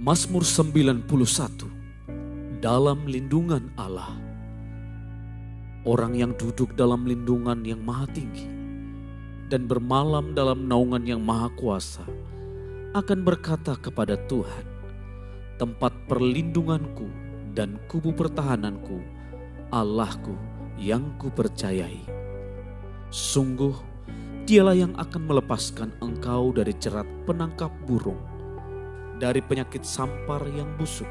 Mazmur 91. Dalam lindungan Allah. Orang yang duduk dalam lindungan yang maha tinggi dan bermalam dalam naungan yang maha kuasa akan berkata kepada Tuhan, tempat perlindunganku dan kubu pertahananku, Allahku yang kupercayai. Sungguh, dialah yang akan melepaskan engkau dari jerat penangkap burung, dari penyakit sampar yang busuk.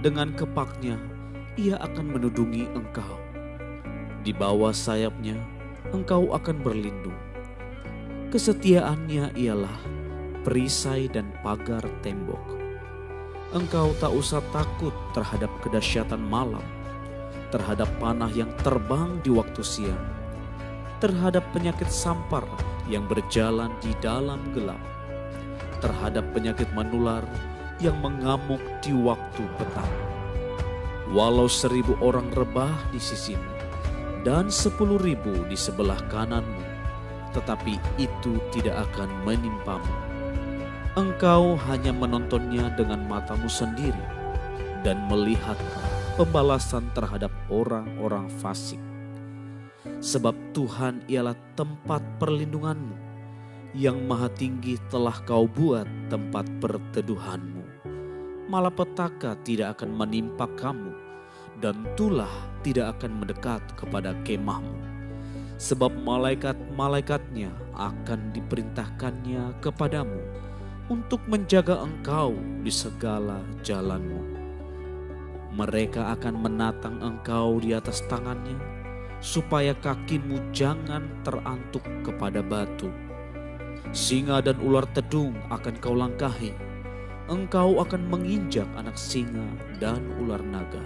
Dengan kepaknya, ia akan menudungi engkau. Di bawah sayapnya, engkau akan berlindung. Kesetiaannya ialah perisai dan pagar tembok. Engkau tak usah takut terhadap kedahsyatan malam, terhadap panah yang terbang di waktu siang, terhadap penyakit sampar yang berjalan di dalam gelap, terhadap penyakit menular yang mengamuk di waktu petang. Walau 1.000 orang rebah di sisimu dan 10.000 di sebelah kananmu, tetapi itu tidak akan menimpamu. Engkau hanya menontonnya dengan matamu sendiri dan melihat pembalasan terhadap orang-orang fasik. Sebab Tuhan ialah tempat perlindunganmu, yang maha tinggi telah kau buat tempat perteduhanmu. Malapetaka tidak akan menimpa kamu, dan tulah tidak akan mendekat kepada kemahmu. Sebab malaikat-malaikatnya akan diperintahkannya kepadamu untuk menjaga engkau di segala jalanmu. Mereka akan menatang engkau di atas tangannya, supaya kakimu jangan terantuk kepada batu. Singa dan ular tedung akan kau langkahi. Engkau akan menginjak anak singa dan ular naga.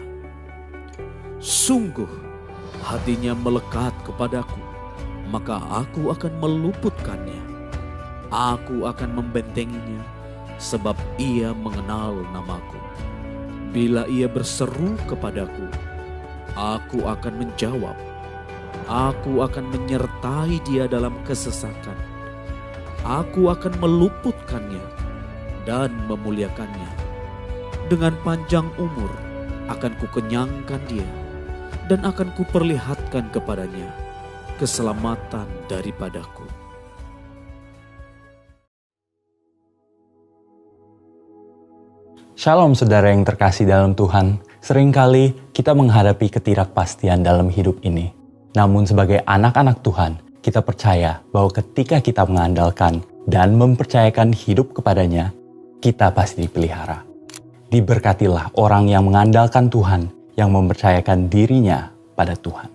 Sungguh, hatinya melekat kepadaku, maka aku akan meluputkannya. Aku akan membentenginya, sebab ia mengenal namaku. Bila ia berseru kepadaku, aku akan menjawab. Aku akan menyertai dia dalam kesesakan. Aku akan meluputkannya dan memuliakannya. Dengan panjang umur akan kukenyangkan dia, dan akan kuperlihatkan kepadanya keselamatan daripadaku. Shalom saudara yang terkasih dalam Tuhan. Seringkali kita menghadapi ketidakpastian dalam hidup ini. Namun sebagai anak-anak Tuhan, kita percaya bahwa ketika kita mengandalkan dan mempercayakan hidup kepadanya, kita pasti dipelihara. Diberkatilah orang yang mengandalkan Tuhan, yang mempercayakan dirinya pada Tuhan.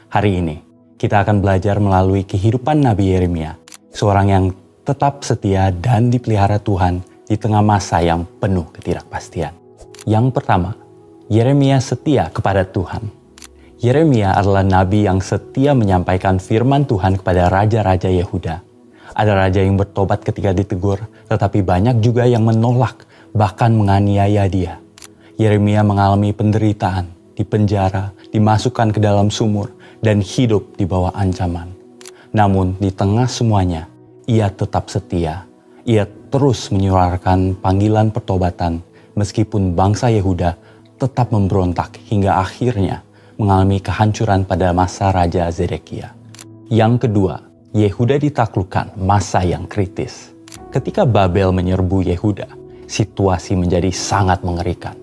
Hari ini, kita akan belajar melalui kehidupan Nabi Yeremia, seorang yang tetap setia dan dipelihara Tuhan di tengah masa yang penuh ketidakpastian. Yang pertama, Yeremia setia kepada Tuhan. Yeremia adalah nabi yang setia menyampaikan firman Tuhan kepada raja-raja Yehuda. Ada raja yang bertobat ketika ditegur, tetapi banyak juga yang menolak, bahkan menganiaya dia. Yeremia mengalami penderitaan, dipenjara, dimasukkan ke dalam sumur, dan hidup di bawah ancaman. Namun di tengah semuanya, ia tetap setia. Ia terus menyuarakan panggilan pertobatan, meskipun bangsa Yehuda tetap memberontak hingga akhirnya mengalami kehancuran pada masa Raja Zedekia. Yang kedua, Yehuda ditaklukkan masa yang kritis. Ketika Babel menyerbu Yehuda, situasi menjadi sangat mengerikan.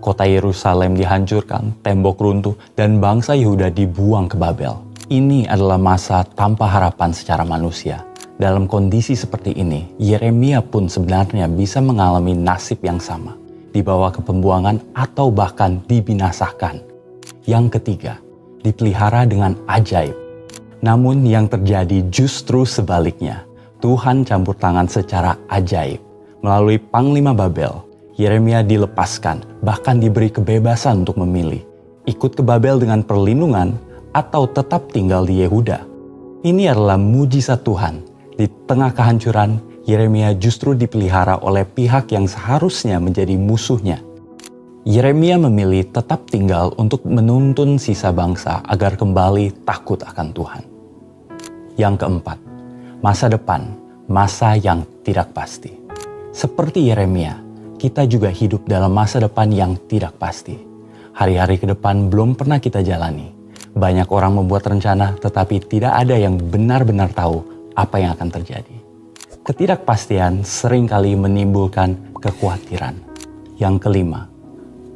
Kota Yerusalem dihancurkan, tembok runtuh, dan bangsa Yehuda dibuang ke Babel. Ini adalah masa tanpa harapan secara manusia. Dalam kondisi seperti ini, Yeremia pun sebenarnya bisa mengalami nasib yang sama, dibawa ke pembuangan atau bahkan dibinasakan. Yang ketiga, dipelihara dengan ajaib. Namun yang terjadi justru sebaliknya. Tuhan campur tangan secara ajaib. Melalui Panglima Babel, Yeremia dilepaskan, bahkan diberi kebebasan untuk memilih. Ikut ke Babel dengan perlindungan atau tetap tinggal di Yehuda. Ini adalah mujizat Tuhan. Di tengah kehancuran, Yeremia justru dipelihara oleh pihak yang seharusnya menjadi musuhnya. Yeremia memilih tetap tinggal untuk menuntun sisa bangsa agar kembali takut akan Tuhan. Yang keempat, masa depan, masa yang tidak pasti. Seperti Yeremia, kita juga hidup dalam masa depan yang tidak pasti. Hari-hari ke depan belum pernah kita jalani. Banyak orang membuat rencana, tetapi tidak ada yang benar-benar tahu apa yang akan terjadi. Ketidakpastian seringkali menimbulkan kekhawatiran. Yang kelima,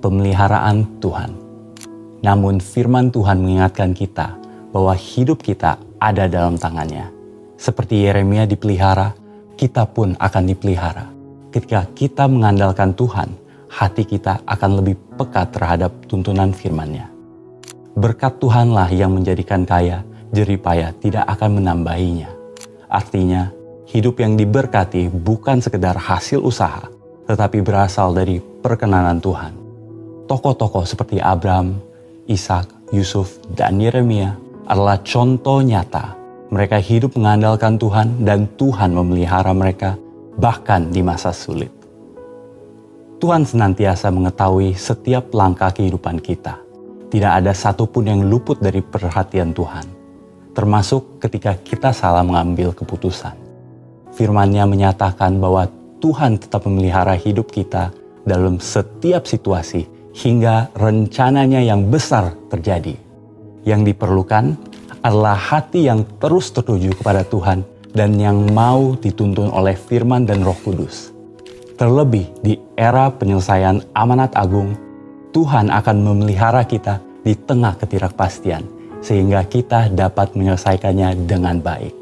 pemeliharaan Tuhan. Namun firman Tuhan mengingatkan kita bahwa hidup kita ada dalam tangannya. Seperti Yeremia dipelihara, kita pun akan dipelihara. Ketika kita mengandalkan Tuhan, hati kita akan lebih peka terhadap tuntunan firman-Nya. Berkat Tuhanlah yang menjadikan kaya, jerih payah tidak akan menambahinya. Artinya, hidup yang diberkati bukan sekedar hasil usaha, tetapi berasal dari perkenanan Tuhan. Tokoh-tokoh seperti Abraham, Ishak, Yusuf, dan Yeremia adalah contoh nyata. Mereka hidup mengandalkan Tuhan dan Tuhan memelihara mereka bahkan di masa sulit. Tuhan senantiasa mengetahui setiap langkah kehidupan kita. Tidak ada satupun yang luput dari perhatian Tuhan, termasuk ketika kita salah mengambil keputusan. Firman-Nya menyatakan bahwa Tuhan tetap memelihara hidup kita dalam setiap situasi hingga rencananya yang besar terjadi. Yang diperlukan adalah hati yang terus tertuju kepada Tuhan dan yang mau dituntun oleh firman dan Roh Kudus. Terlebih di era penyelesaian amanat agung, Tuhan akan memelihara kita di tengah ketidakpastian sehingga kita dapat menyelesaikannya dengan baik.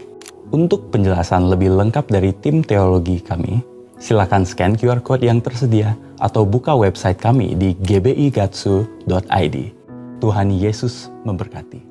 Untuk penjelasan lebih lengkap dari tim teologi kami, silakan scan QR Code yang tersedia atau buka website kami di gbigatsu.id. Tuhan Yesus memberkati.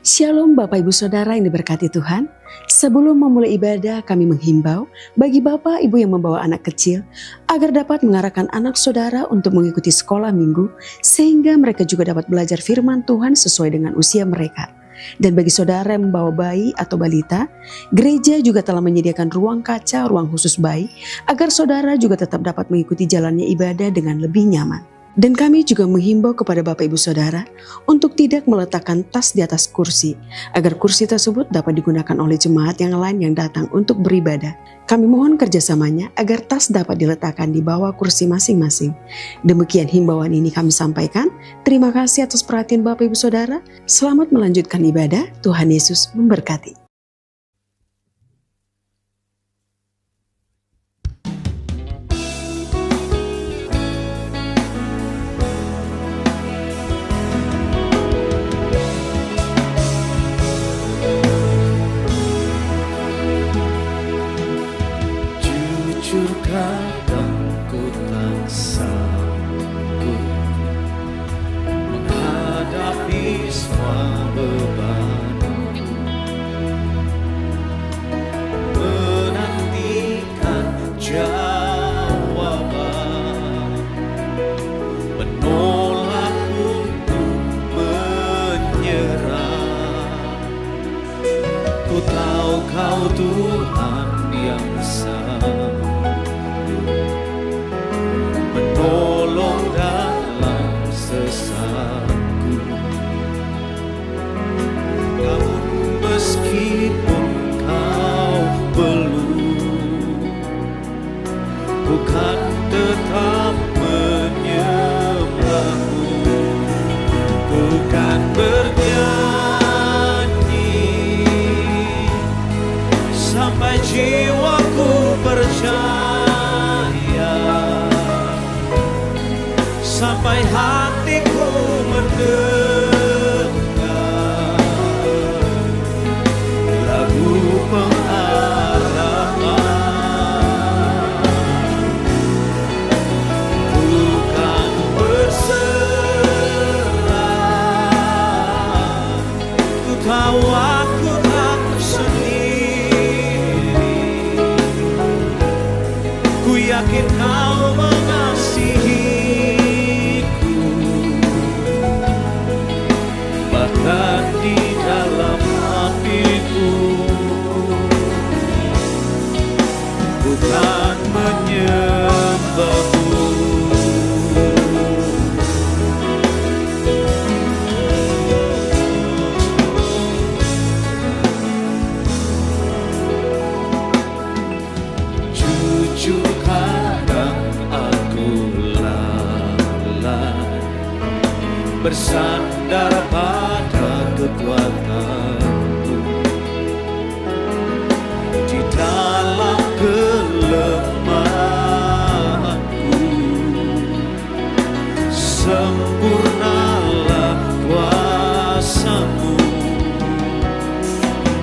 Shalom Bapak Ibu Saudara yang diberkati Tuhan. Sebelum memulai ibadah, kami menghimbau bagi Bapak Ibu yang membawa anak kecil agar dapat mengarahkan anak saudara untuk mengikuti sekolah minggu sehingga mereka juga dapat belajar firman Tuhan sesuai dengan usia mereka. Dan bagi saudara yang membawa bayi atau balita, gereja juga telah menyediakan ruang kaca, ruang khusus bayi agar saudara juga tetap dapat mengikuti jalannya ibadah dengan lebih nyaman. Dan kami juga menghimbau kepada Bapak Ibu Saudara untuk tidak meletakkan tas di atas kursi, agar kursi tersebut dapat digunakan oleh jemaat yang lain yang datang untuk beribadah. Kami mohon kerjasamanya agar tas dapat diletakkan di bawah kursi masing-masing. Demikian himbauan ini kami sampaikan. Terima kasih atas perhatian Bapak Ibu Saudara. Selamat melanjutkan ibadah. Tuhan Yesus memberkati. Kadangku tak sanggup menghadapi semua bebanku, menantikan jawaban, menolak untuk menyerah. Ku tahu Kau Tuhan yang besar, menolong dalam sesatku. bersandar pada kekuatanmu. Di dalam kelemahanku, sempurnalah kuasa-Mu.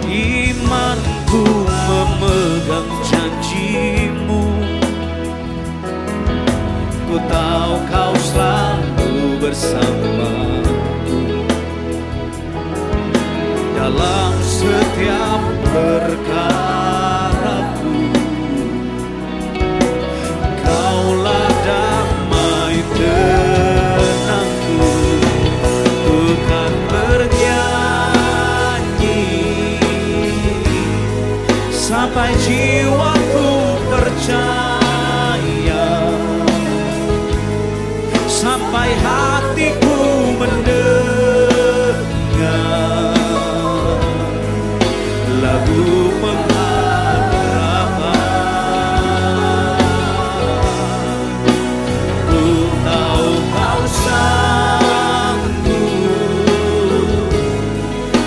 Imanku memegang janji-Mu. Ku tahu Kau selalu bersamaku dalam setiap perkaraku. Kaulah damai tenangku. Ku kan bernyanyi sampai jiwaku percaya, sampai hatiku mendengar lagu pengharapan. Ku tahu Kau sanggup,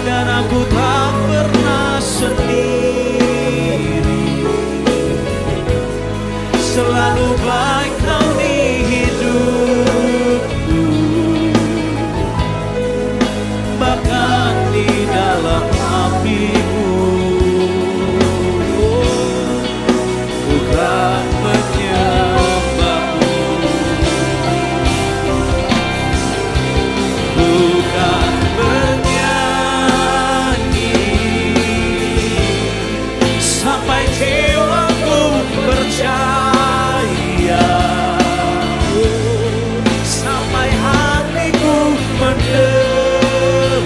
dan aku tak pernah sendiri. Selalu baik Kau di hidupku, bahkan di dalam api-Mu. Ku kan menyembah-Mu. Ku kan bernyanyi sampai jiwaku percaya, sampai hatiku mendengar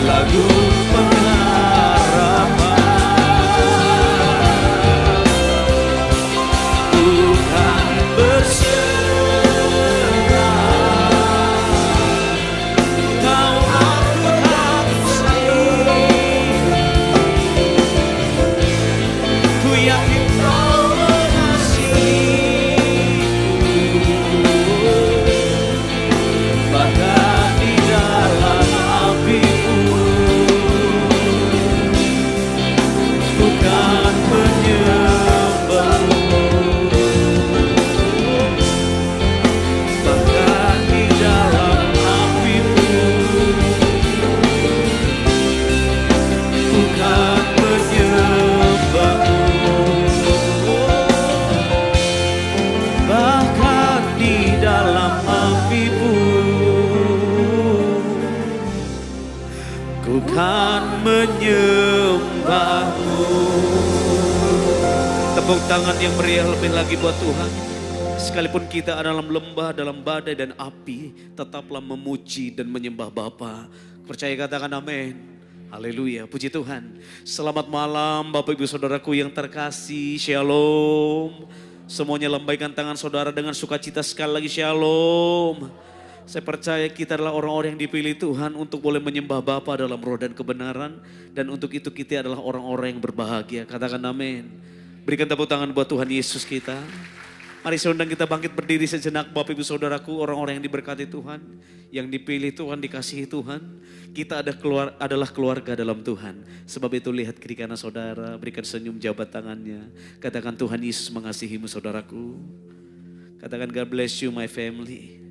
lagu pengharapan. Ku kan berserah, Kau aku tak sendiri. Ku yakin Kau mengasihiku, bahkan di dalam api-Mu. Ku kan menyembah-Mu, bahkan di dalam api-Mu. Ku kan menyembah-Mu, bahkan di dalam api-Mu. Ku kan menyembah-Mu. Tepuk tangan yang meriah lebih lagi buat Tuhan. Sekalipun kita ada dalam lembah, dalam badai dan api, tetaplah memuji dan menyembah Bapa. Percaya, katakan amin. Haleluya, puji Tuhan. Selamat malam Bapak Ibu Saudaraku yang terkasih, Shalom. Semuanya lambaikan tangan saudara dengan sukacita sekali lagi, Shalom. Saya percaya kita adalah orang-orang yang dipilih Tuhan untuk boleh menyembah Bapa dalam roh dan kebenaran. Dan untuk itu kita adalah orang-orang yang berbahagia. Katakan amin. Berikan tepuk tangan buat Tuhan Yesus kita. Mari saya undang kita bangkit berdiri sejenak Bapak Ibu Saudaraku, orang-orang yang diberkati Tuhan, yang dipilih Tuhan, dikasihi Tuhan. Kita adalah keluarga dalam Tuhan. Sebab itu lihat kiri kanan saudara, berikan senyum, jabat tangannya. Katakan, Tuhan Yesus mengasihimu saudaraku. Katakan, God bless you my family.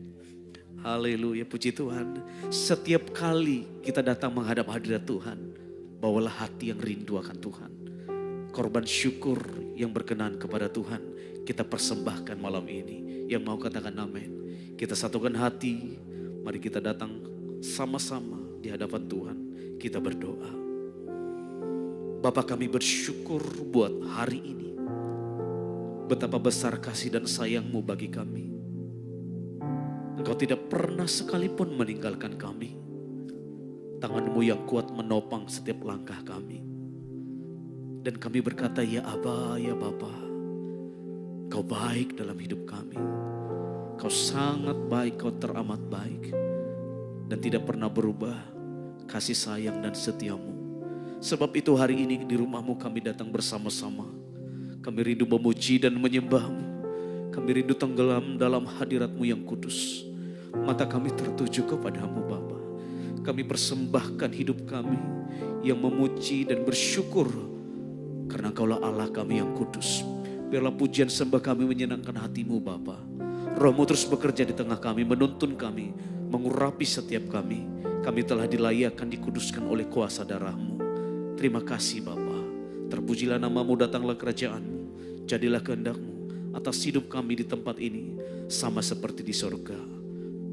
Haleluya, puji Tuhan. Setiap kali kita datang menghadap hadirat Tuhan, bawalah hati yang rindu akan Tuhan. Korban syukur yang berkenan kepada Tuhan kita persembahkan malam ini. Yang mau katakan amin. Kita satukan hati, mari kita datang sama-sama di hadapan Tuhan. Kita berdoa. Bapa, kami bersyukur buat hari ini. Betapa besar kasih dan sayang-Mu bagi kami. Engkau tidak pernah sekalipun meninggalkan kami. Tangan-Mu yang kuat menopang setiap langkah kami. Dan kami berkata, ya Aba, ya Bapa, Kau baik dalam hidup kami. Kau sangat baik, Kau teramat baik. Dan tidak pernah berubah kasih sayang dan setia-Mu. Sebab itu hari ini di rumah-Mu kami datang bersama-sama. Kami rindu memuji dan menyembah-Mu. Kami rindu tenggelam dalam hadirat-Mu yang kudus. Mata kami tertuju kepadamu Bapa. Kami persembahkan hidup kami yang memuji dan bersyukur karena Engkaulah Allah kami yang kudus. Biarlah pujian sembah kami menyenangkan hati-Mu Bapa. Roh-Mu terus bekerja di tengah kami, menuntun kami, mengurapi setiap kami. Kami telah dilayakkan, dikuduskan oleh kuasa darah-Mu. Terima kasih Bapa. Terpujilah nama-Mu, datanglah kerajaan-Mu. Jadilah kehendak-Mu atas hidup kami di tempat ini, sama seperti di sorga.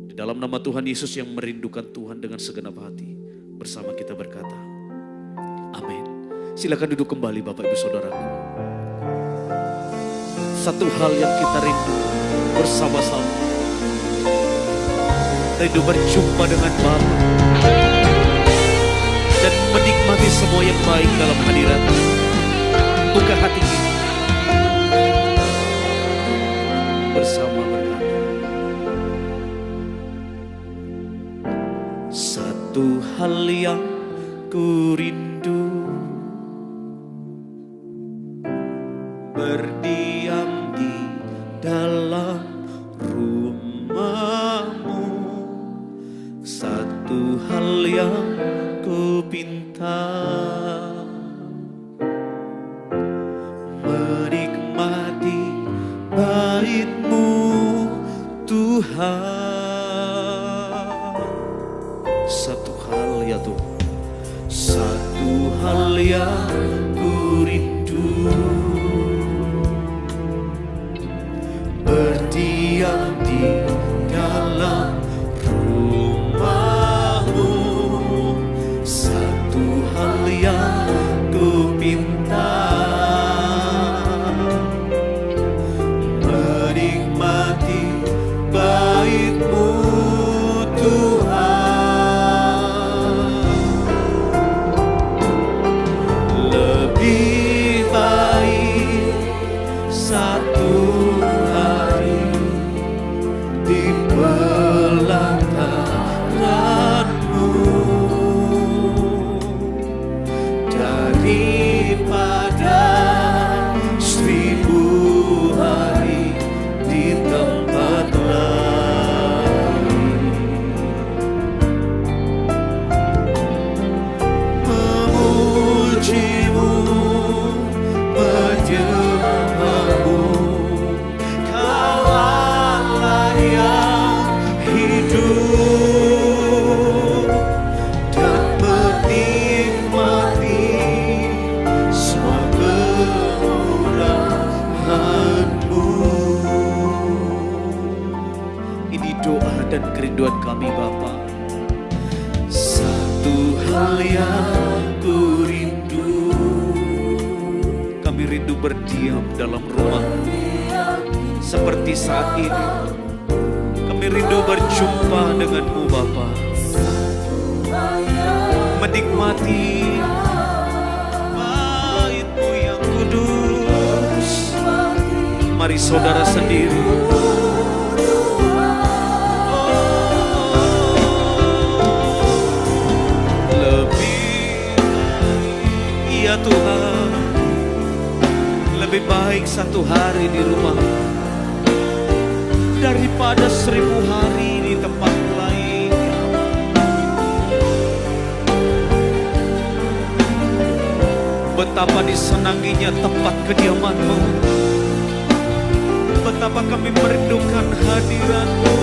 Di dalam nama Tuhan Yesus yang merindukan Tuhan dengan segenap hati, bersama kita berkata, amin. Silakan duduk kembali Bapak Ibu Saudaraku. Satu hal yang kita rindu bersama-sama, rindu berjumpa dengan Bapa dan menikmati semua yang baik dalam hadirat-Nya. Buka hati kita bersama berkata, satu hal yang ku rindu, berdiam di dalam rumah-Mu. Satu hal yang ku pinta, menikmati bait-Mu Tuhan. Satu hal ya Tuhan, satu hal yang ku rindu, berdiam di dalam rumah-Mu. Satu hal yang ku pinta, menikmati bait-Mu Tuhan. Lebih baik satu hari di pelataran-Mu daripada 1000 hari di tempat lain. Memuji-Mu, menyembah-Mu, Kau Allah yang hidup, dan menikmati semua kemurahan-Mu. Ini doa dan kerinduan kami Bapa. Satu hal yang ku rindu, kami rindu berdiam dalam rumah seperti saat ini. Kami rindu berjumpa dengan-Mu Bapa, menikmati bait-Mu yang kudus. Mari saudara sendiri ya Tuhan, lebih baik satu hari di rumah daripada 1000 hari di tempat lain. Betapa disenanginya tempat kediaman-Mu, betapa kami merindukan hadirat-Mu.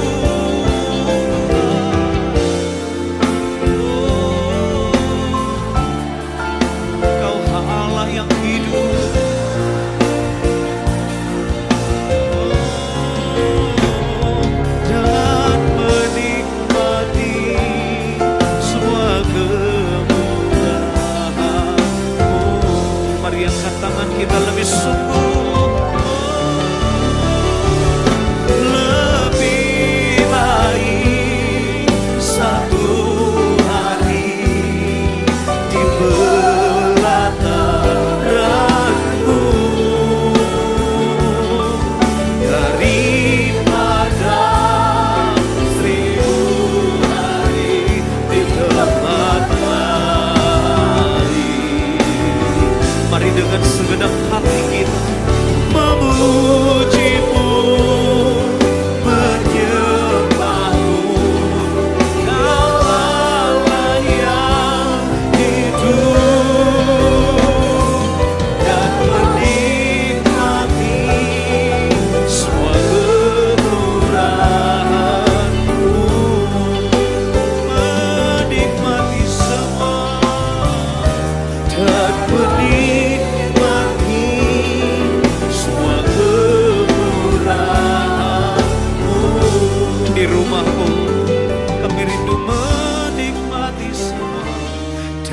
Yang hidup, dan menikmati semua kemurahan-Mu. Mari angkat tangan kita lebih sungguh, lebih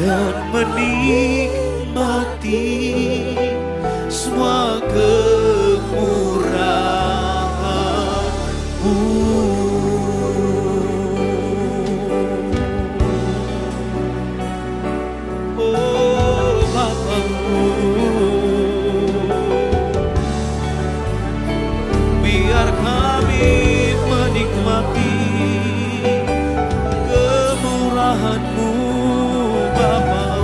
dan menikmati semua kemurahan-Mu. Oh Bapa-Ku, biar kami menikmati kemurahan-Mu Bapa.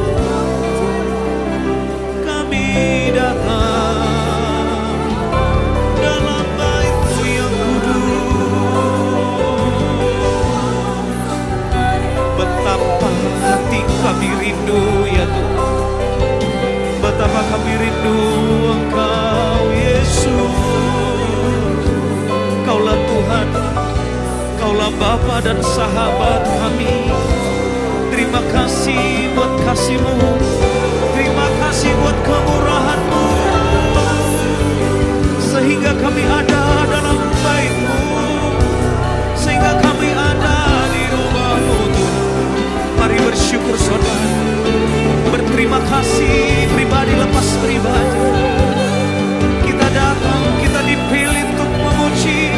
Kami datang dalam bait-Mu yang kudus. Betapa hati kami rindu ya Tuhan, betapa kami rindu Engkau Yesus. Kaulah Tuhan, Kaulah Bapa dan sahabat kami. Terima kasih buat kasih-Mu, terima kasih buat kemurahan-Mu, sehingga kami ada dalam bait-Mu, sehingga kami ada di rumah-Mu Tuhan. Mari bersyukur saudara, berterima kasih pribadi lepas pribadi. Kita datang, kita dipilih untuk memuji,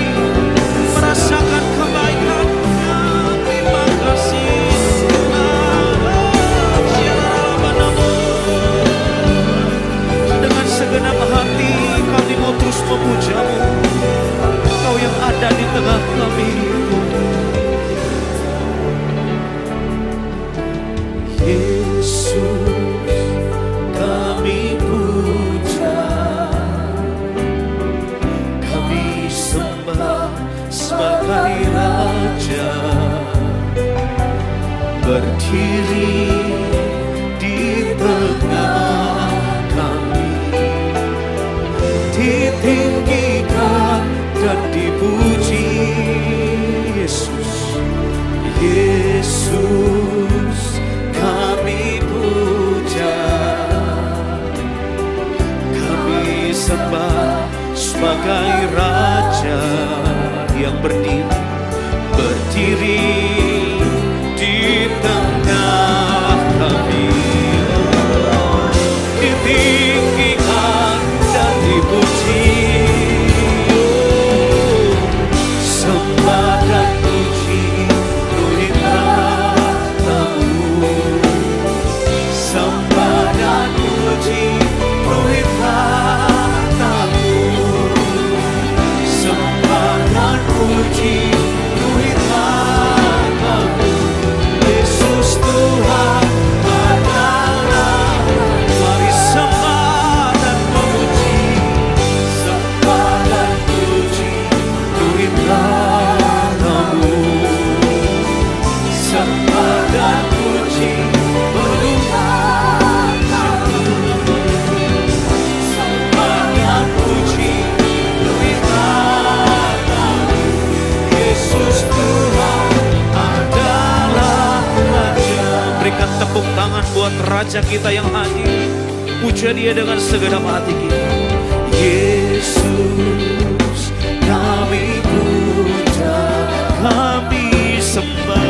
merasakan kebaikan-Nya. Terima kasih Tuhan. Dengan segenap hati kami mau terus memuja-Mu, Kau yang ada di tengah kami. Yesus kami puja, kami sembah sebagai Raja, berdiri di tengah kami, ditinggikan dan dipuji. Yesus, Yesus kami puja, kami sembah sebagai Raja yang berdiri di tengah kami, ditinggikan dan dipuji. Sembah dan puji perintah-Mu, sembah dan puji perintah-Mu, sembah dan puji perintah-Mu. Yesus Tuhan adalah, mari sembah dan memuji, sembah dan puji perintah-Mu, sembah dan puji perintah-Mu, sembah dan puji perintah-Mu. Yesus Tuhan adalah Raja. Berikan tepuk tangan buat Raja kita yang hadir. Puja Dia dengan segenap hati kita. Yesus kami puja, kami sembah,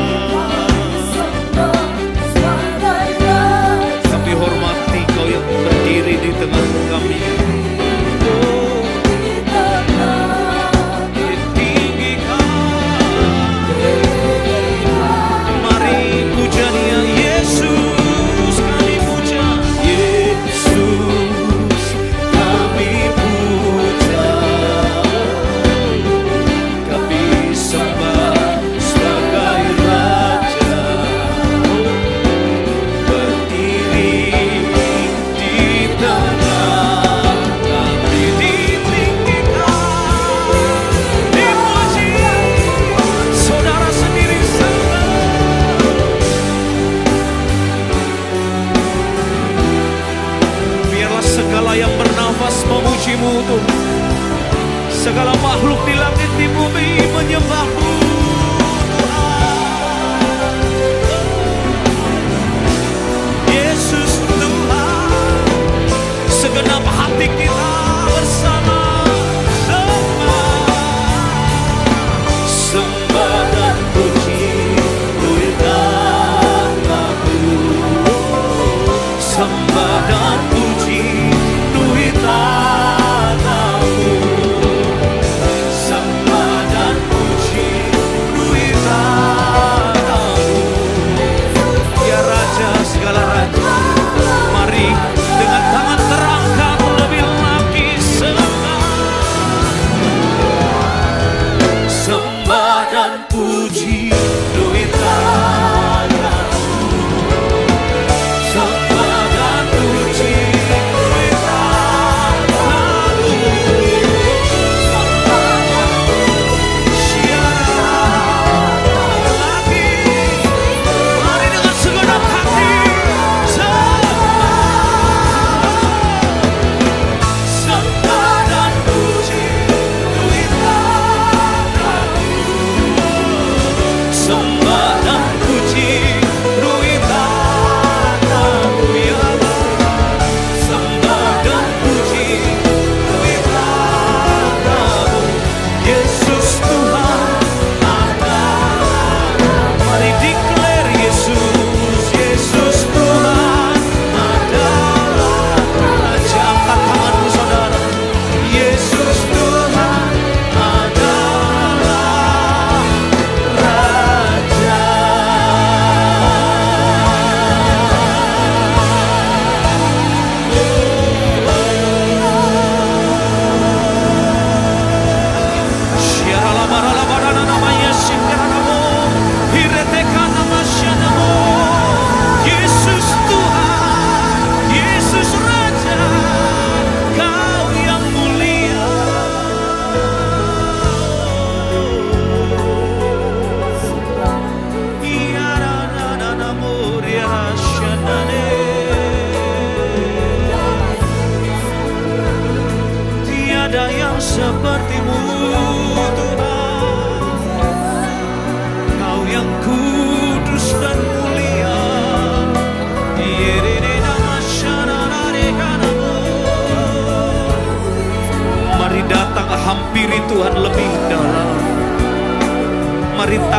kami hormati Kau yang berdiri di tengah kami. Oh, ditinggikan, mari puja Dia. Yesus kami puja, Yesus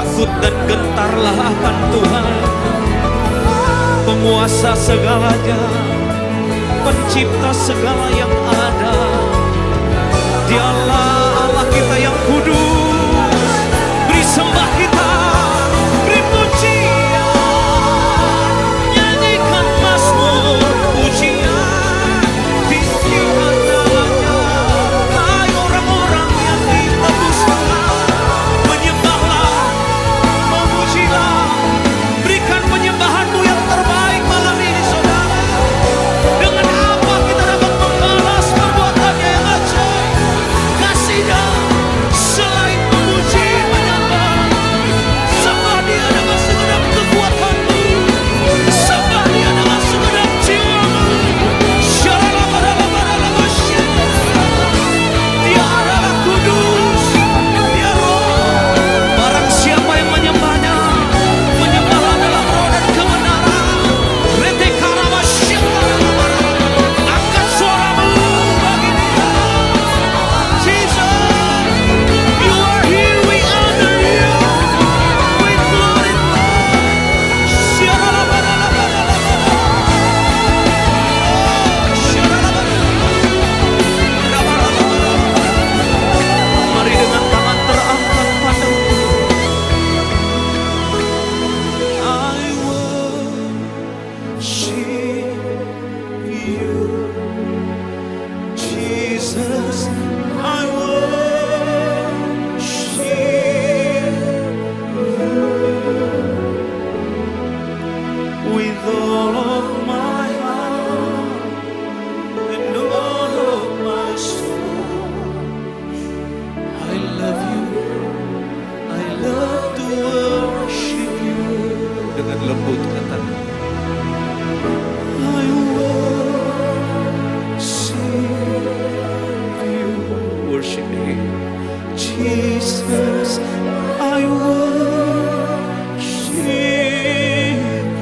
takut dan gentarlah akan Tuhan, penguasa segalanya, pencipta segala yang ada. Dialah Allah kita yang kudus. Beri sembah kita, beri pujian, nyanyikan mazmur pujian, bisikan namanya. Hai orang-orang yang ditebuskan, menyembahlah, memujilah, berikan penyembahanmu yang terbaik malam ini saudara. Dengan apa kita dapat membalas perbuatannya yang ajaib, kasihnya selain memuji menyembah. Sembah dia dengan segenap kekuatanmu, sembah dia dengan segenap jiwamu. Dia adalah kudus, dia roh. Barang siapa yang menyembahnya, menyembah adalah roh dan kebenaran. Angkat suaramu bagi dia. Jesus, you are here, we honor you, we glorify. Mari dengan tangan terangkat padamu. I worship you, Jesus. I worship you with all of my heart and all of my soul. I love you, I love to worship you. Dengan lembut katakan, I worship you. Worship Him, Jesus. I worship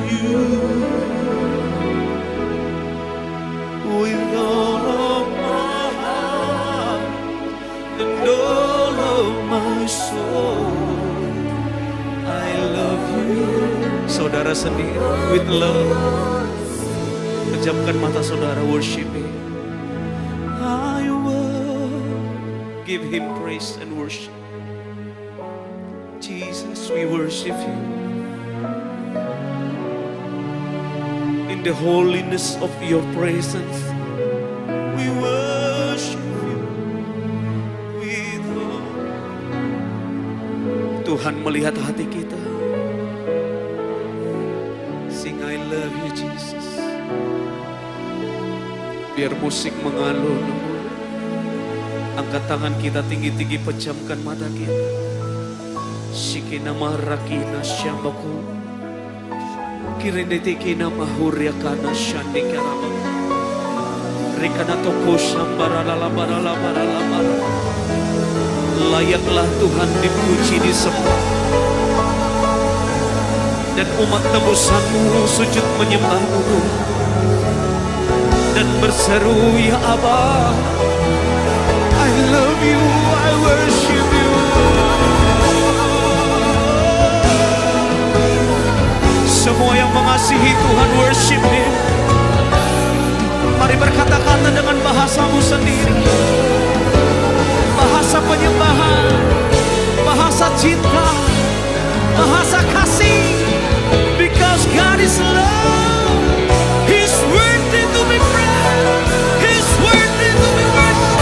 you with all of my heart and all of my soul. I love you. Saudara sendiri with love. Pejamkan mata saudara, worship Him. I will give Him praise and worship. Jesus, we worship you. In the holiness of your presence, we worship you with all. Tuhan melihat hati kita. Sing I love you Jesus. Biar musik mengalun, angkat tangan kita tinggi-tinggi, pejamkan mata kita. Shikina marakina syambaku, kirendetikina mahuriakana shandikarama, rikana toko shambaralalamaralamaralamara. Layaklah Tuhan dipuji, disembah, dan umat tebusanmu sujud menyembahmu dan berseru, ya Abba, I love you, I worship you. Semua yang mengasihi Tuhan worship Him. Mari berkata-kata dengan bahasamu sendiri, bahasa penyembahan, bahasa cinta, bahasa kasih. Because God is love, He's worthy to be praised, He's worthy to be worshipped.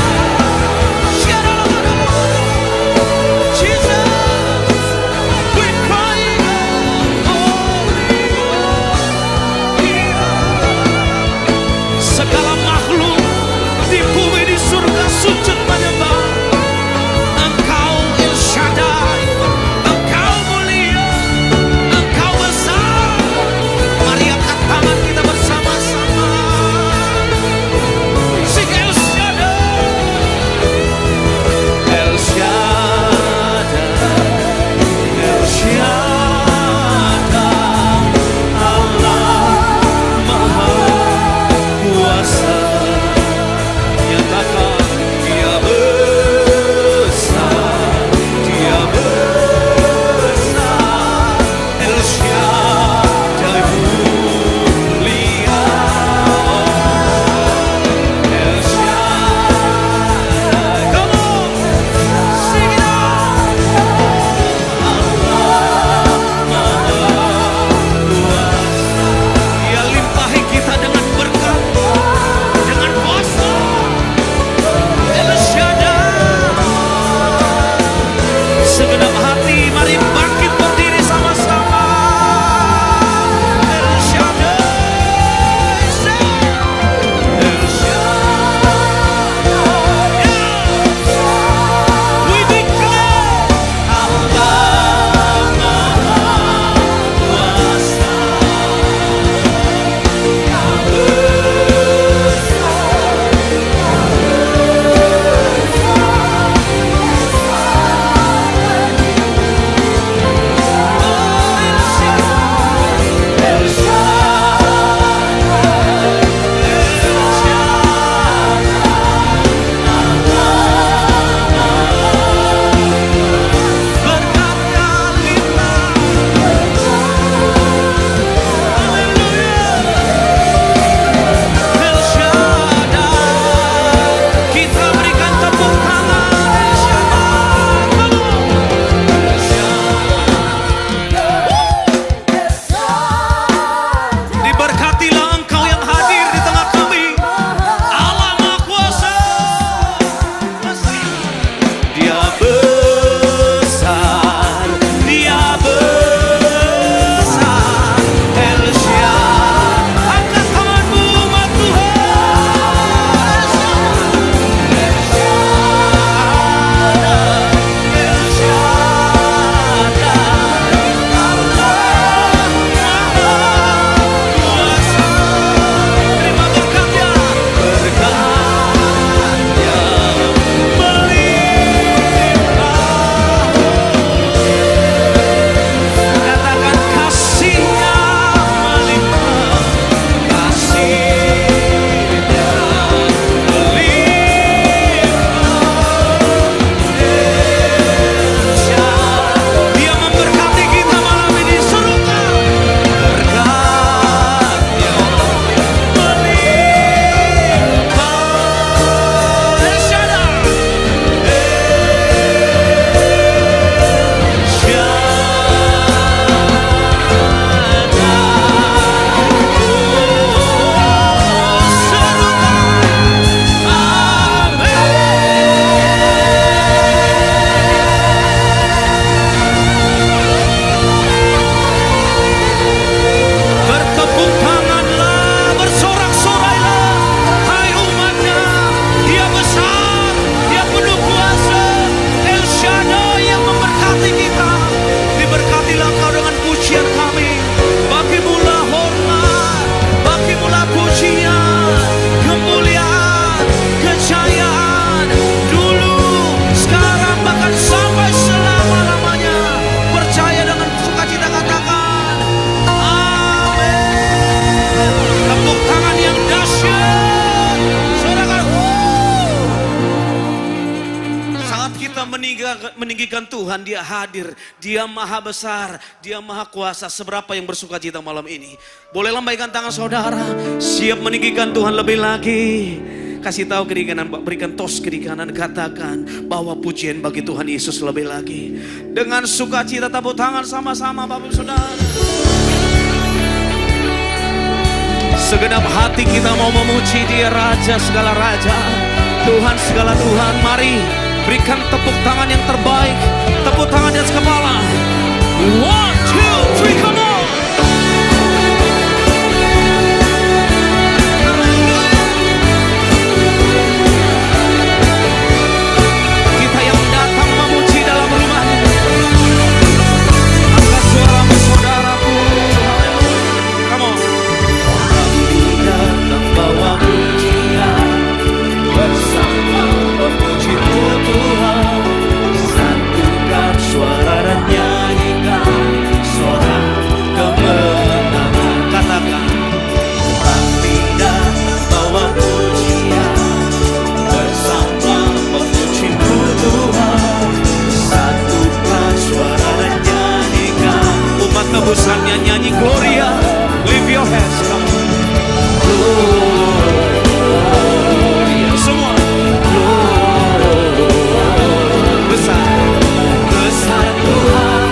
Jesus, we're crying out, segala makhluk di bumi di surga sujud menyembah Engkau, El Shaddai, meninggikan Tuhan, Dia hadir, Dia maha besar, Dia maha kuasa. Seberapa yang bersuka cita malam ini? Boleh lambaikan tangan saudara, siap meninggikan Tuhan lebih lagi. Kasih tahu kiri kanan, berikan tos kiri kanan, katakan bahwa pujian bagi Tuhan Yesus lebih lagi. Dengan sukacita tepuk tangan sama-sama Bapak Saudara. Segenap hati kita mau memuji Dia, Raja segala raja, Tuhan segala Tuhan. Mari berikan tepuk tangan yang terbaik, tepuk tangan di atas kepala. 1, 2, 3, come on. Kita yang datang memuji dalam rumahnya, angkat suaramu saudaraku. Come on. Kami datang bawa pujian bersama memuji Tuhan, satukan suara dan nyanyikan sorak kemenangan. Katakan, kami datang bawa pujian bersama memuji Tuhan, satukan suara dan nyanyikan. Umat tebusannya nyanyi Gloria, lift your hands, come on. Gloria, semua. Besar, besar Tuhan,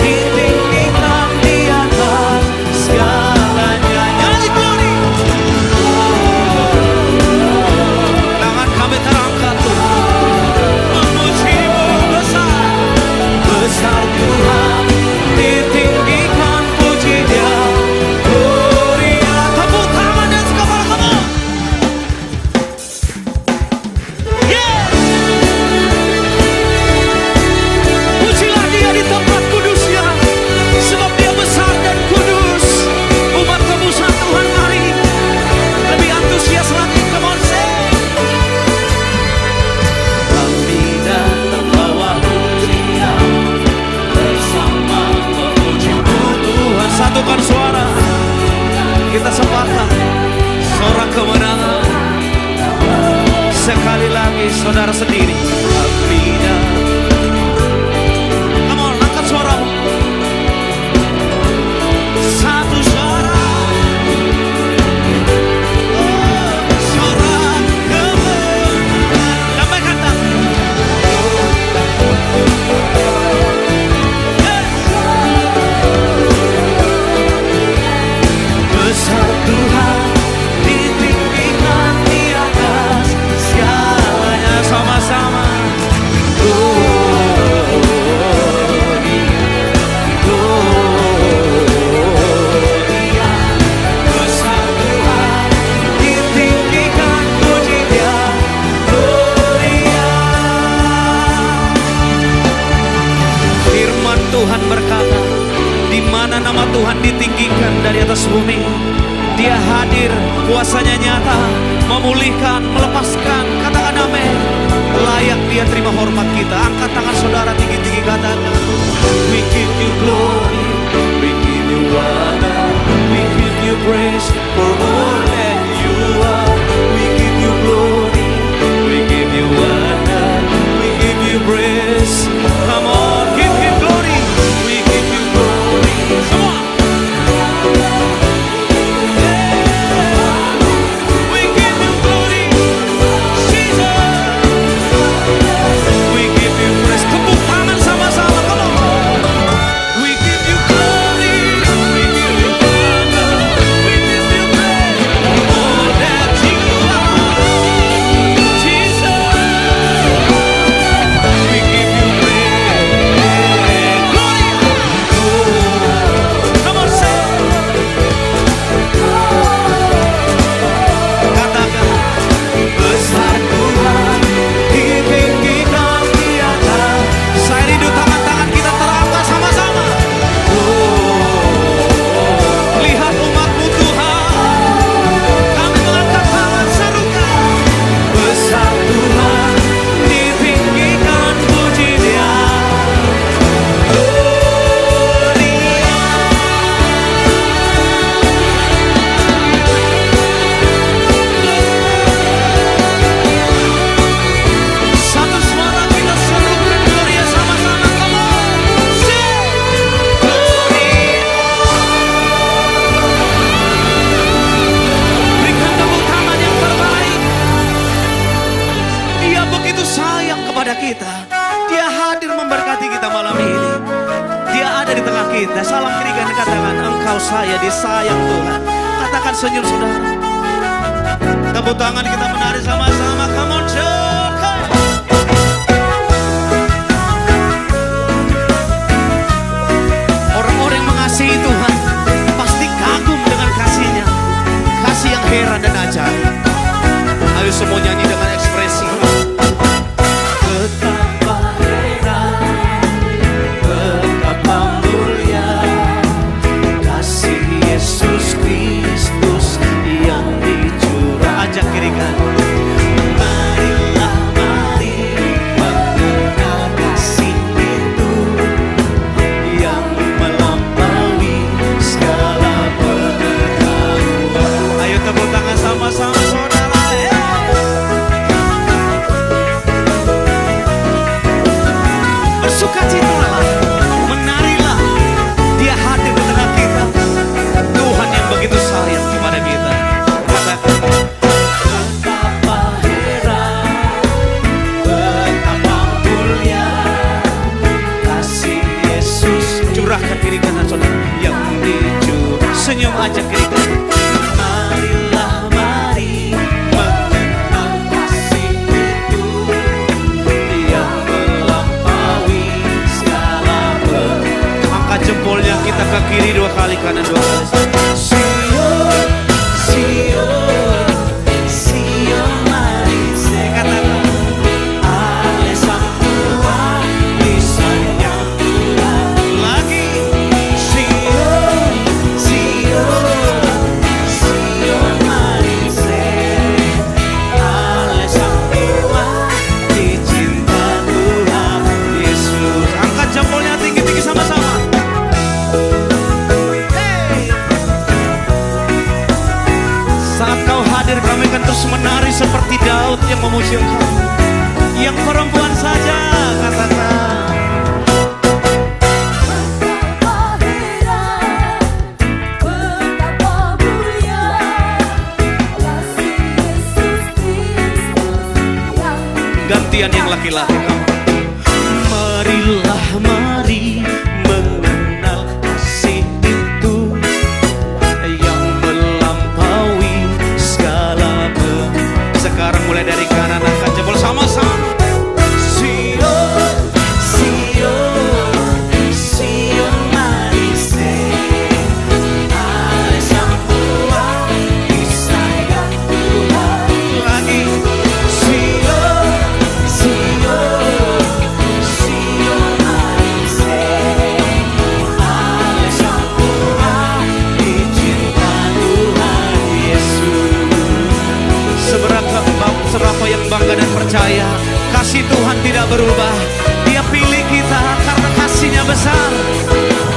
ditinggikan di atas segalanya. Nyanyi glory. Tangan kami terangkat Tuhan, memuji-Mu. Besar, besar Tuhan, ditinggikan puji Dia. Gloria, tepuk tangan dan sekepala kamu. Yeah. Pujilah Dia di tempat kudusnya, sebab Dia besar dan kudus. Umat tebusan Tuhan, mari lebih antusias lagi, come on say. Kami datang bawa pujian bersama memuji Tuhan. Satukan suara, kita sepakat sorak kemenangan. Sekali lagi saudara sendiri. Kami datang. Come on, angkat suaramu. Satu suara. Oh, sorak kemenangan. Sampai kata. Besar Tuhan, ditinggikan di atas segalanya. Sama-sama. Gloria, besar Tuhan, ditinggikan puji Dia. Gloria. Firman Tuhan berkata, di mana nama Tuhan ditinggikan dari atas bumi, Dia hadir, kuasanya nyata, memulihkan, melepaskan. Katakan amin. Layak Dia terima hormat kita. Angkat tangan saudara tinggi-tinggi, katakan, we give you glory, we give you honor, we give you praise for all that you are. We give you glory, we give you honor, we give you praise. Come on, give Him glory, we give you glory. Semua. We give you glory, Jesus. We give you praise. Tepuk tangan sama-sama, come on. We give you ada. Salam kiri kanan, katakan engkau saya disayang Tuhan. Katakan senyum saudara. Tepuk tangan kita menari sama-sama. Come on church. Orang-orang yang mengasihi Tuhan pasti kagum dengan kasih-Nya. Kasih yang heran dan ajaib. Ayo semua nyanyi dengan ekspresi. Betapa heran, betapa mulia kasih Yesus Kristus yang dicurah. Ajak kiri kanan. Marilah mari mengenal kasih itu yang melampaui segala pengetahuan. Ayo tepuk tangan sama-sama saudara. Bersukacitalah, menarilah, Dia hadir di tengah kita. Tuhan yang begitu sayang kepada kita. Katakan, betapa heran, betapa mulia kasih Yesus. Curahkan kiri kanan saudara yang dicurah. Senyum aja kiri kanan. Marilah mari mengenal kasih itu yang melampaui segala angkat jempolnya kita ke kiri 2 kali, kanan 2 kali. Sion, Sion, Sion mari sekatakan Ale sang Tuhan disayang Tuhan. Lagi Sion, Sion, Sion mari Ale sang Tuhan dicinta Tuhan Yesus. Angkat jempolnya tinggi-tinggi sama-sama. Saat kau hadir kami akan terus menari seperti Daud yang memuji Engkau. Yang perempuan saja katakan. Betapa heran, betapa mulia kasih Yesus Kristus yang Gantian yang laki-laki kamu. Marilah mari mengenal kasih itu yang melampaui segala Sekarang mulai dari kanan angkat jempol sama-sama. Sion, Sion, Sion mari Ale sang Tuhan disayang Tuhan. Lagi Sion, Sion, Sion mari Ale sang Tuhan dicinta Tuhan Yesus. Seberapa yang bangga dan percaya kasih Tuhan tidak berubah. Dia pilih kita karena kasih-Nya besar.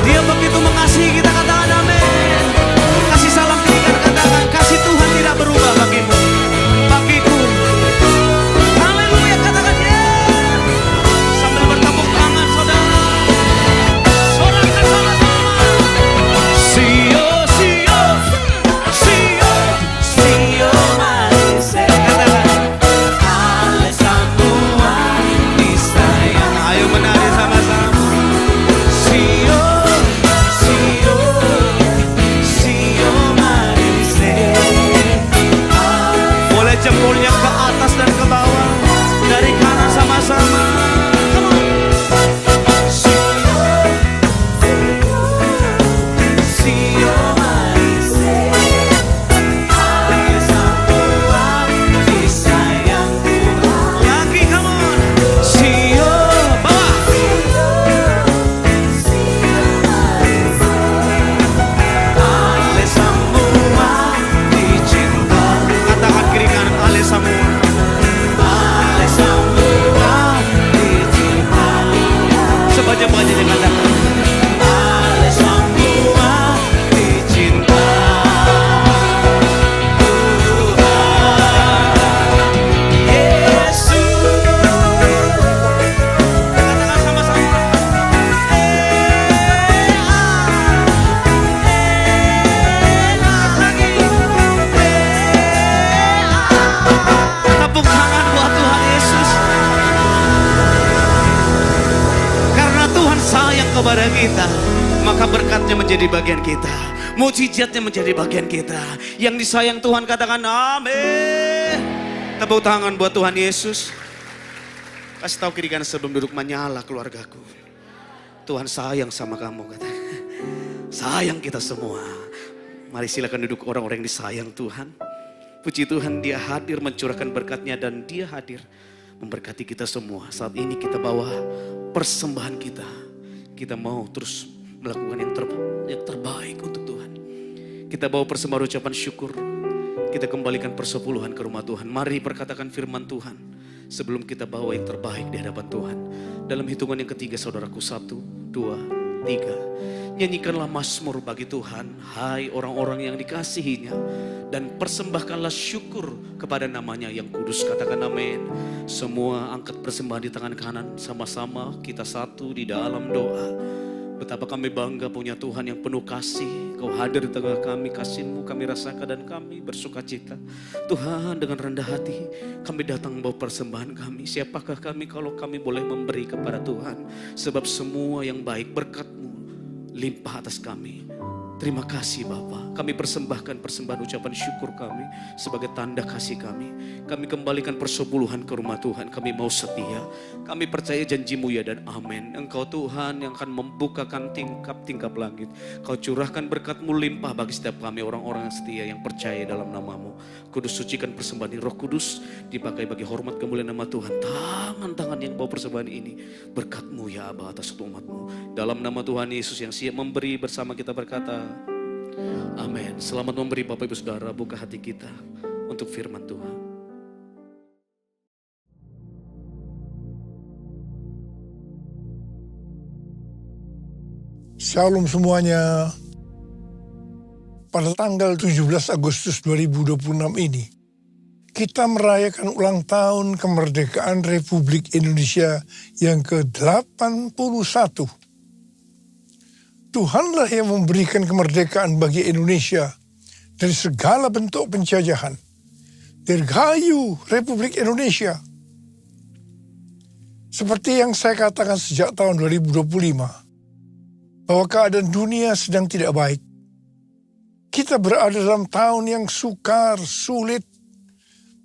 Dia begitu mengasihi kita, katakan amin. Kasih salam kita, katakan kasih Tuhan tidak berubah bagimu, bagiku. Haleluya, katakan ya. Sambil bertepuk tangan saudara, sorakan sama-sama. Sio, Sio, Sio, Sio mari sekatakan Ale sang Tuhan disayang. Ayo menari sama-sama. Sio, Sio, Sio mari sekatakan. Boleh jempolnya ke atas dan ke bawah, dari kanan sama-sama. Come on. Sio, Sio mari Ale sang Tuhan disayang Tuhan. Lagi come on. Sio, bawah. Ale sang Tuhan dicinta. Katakan kiri kanan, ale semua. Ale sang Tuhan dicinta. Sebanyak-banyaknya katakan ale sang Tuhan dicinta Tuhan Yesus. Katakan sama-sama. Lagi. Tepuk tangan buat Tuhan Yesus. Karena Tuhan sayang kepada kita, maka berkatnya menjadi bagian kita, mujizatnya menjadi bagian kita. Yang disayang Tuhan katakan amin. Tepuk tangan buat Tuhan Yesus. Kasih tahu kiri kanan sebelum duduk, menyala keluargaku. Tuhan sayang sama kamu, kata. Sayang kita semua. Mari silakan duduk orang-orang yang disayang Tuhan. Puji Tuhan, Dia hadir mencurahkan berkatnya dan Dia hadir memberkati kita semua. Saat ini kita bawa persembahan kita. Kita mau terus melakukan yang terbaik untuk Tuhan. Kita bawa persembahan ucapan syukur. Kita kembalikan persepuluhan ke rumah Tuhan. Mari perkatakan firman Tuhan sebelum kita bawa yang terbaik di hadapan Tuhan. Dalam hitungan yang ketiga saudaraku, 1, 2, 3. Nyanyikanlah mazmur bagi Tuhan, hai orang-orang yang dikasihinya. Dan persembahkanlah syukur kepada namanya yang kudus. Katakan amin. Semua angkat persembahan di tangan kanan. Sama-sama kita satu di dalam doa. Betapa kami bangga punya Tuhan yang penuh kasih. Kau hadir di tengah kami, kasih-Mu kami rasakan dan kami bersuka cita. Tuhan, dengan rendah hati kami datang membawa persembahan kami. Siapakah kami kalau kami boleh memberi kepada Tuhan? Sebab semua yang baik berkat-Mu limpah atas kami. Terima kasih Bapa. Kami persembahkan persembahan ucapan syukur kami sebagai tanda kasih kami. Kami kembalikan persepuluhan ke rumah Tuhan. Kami mau setia. Kami percaya janji-Mu ya dan amin. Engkau Tuhan yang akan membukakan tingkap-tingkap langit. Kau curahkan berkat-Mu limpah bagi setiap kami orang-orang yang setia yang percaya dalam nama-Mu. Kudus sucikan persembahan ini. Roh Kudus dipakai bagi hormat kemuliaan nama Tuhan. Tangan-tangan yang bawa persembahan ini berkat-Mu ya Aba atas umat-Mu. Dalam nama Tuhan Yesus yang siap memberi bersama kita berkata amin. Selamat memberi Bapak Ibu Saudara. Buka hati kita untuk firman Tuhan. Shalom semuanya. Pada tanggal 17 Agustus 2026 ini, kita merayakan ulang tahun kemerdekaan Republik Indonesia yang ke-81. Tuhanlah yang memberikan kemerdekaan bagi Indonesia dari segala bentuk penjajahan. Dirgahayu Republik Indonesia. Seperti yang saya katakan sejak tahun 2025, bahwa keadaan dunia sedang tidak baik. Kita berada dalam tahun yang sukar, sulit,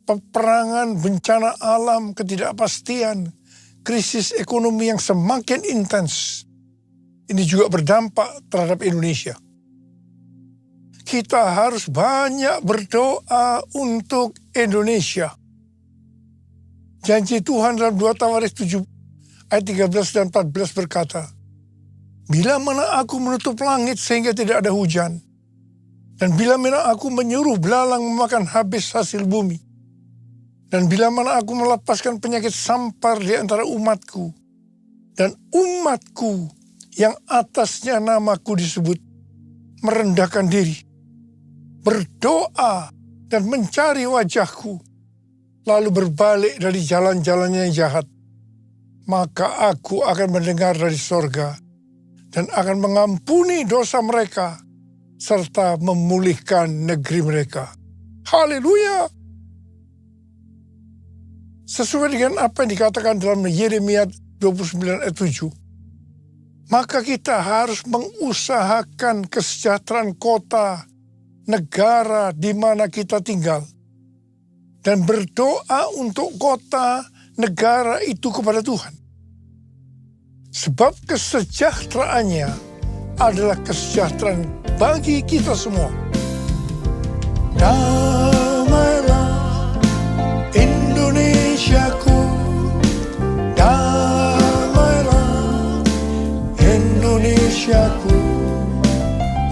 peperangan, bencana alam, ketidakpastian, krisis ekonomi yang semakin intens. Ini juga berdampak terhadap Indonesia. Kita harus banyak berdoa untuk Indonesia. Janji Tuhan dalam 2 Tawaris 7 ayat 13 dan 14 berkata, bila mana aku menutup langit sehingga tidak ada hujan, dan bila mana aku menyuruh belalang memakan habis hasil bumi, dan bila mana aku melepaskan penyakit sampar di antara umatku, dan umatku yang atasnya namaku disebut merendahkan diri, berdoa dan mencari wajahku, lalu berbalik dari jalan-jalannya yang jahat, maka aku akan mendengar dari sorga dan akan mengampuni dosa mereka serta memulihkan negeri mereka. Haleluya! Sesuai dengan apa yang dikatakan dalam Yeremia 29 ayat 7, maka kita harus mengusahakan kesejahteraan kota, negara di mana kita tinggal. Dan berdoa untuk kota, negara itu kepada Tuhan. Sebab kesejahteraannya adalah kesejahteraan bagi kita semua. Damailah Indonesiaku, damailah Indonesiaku,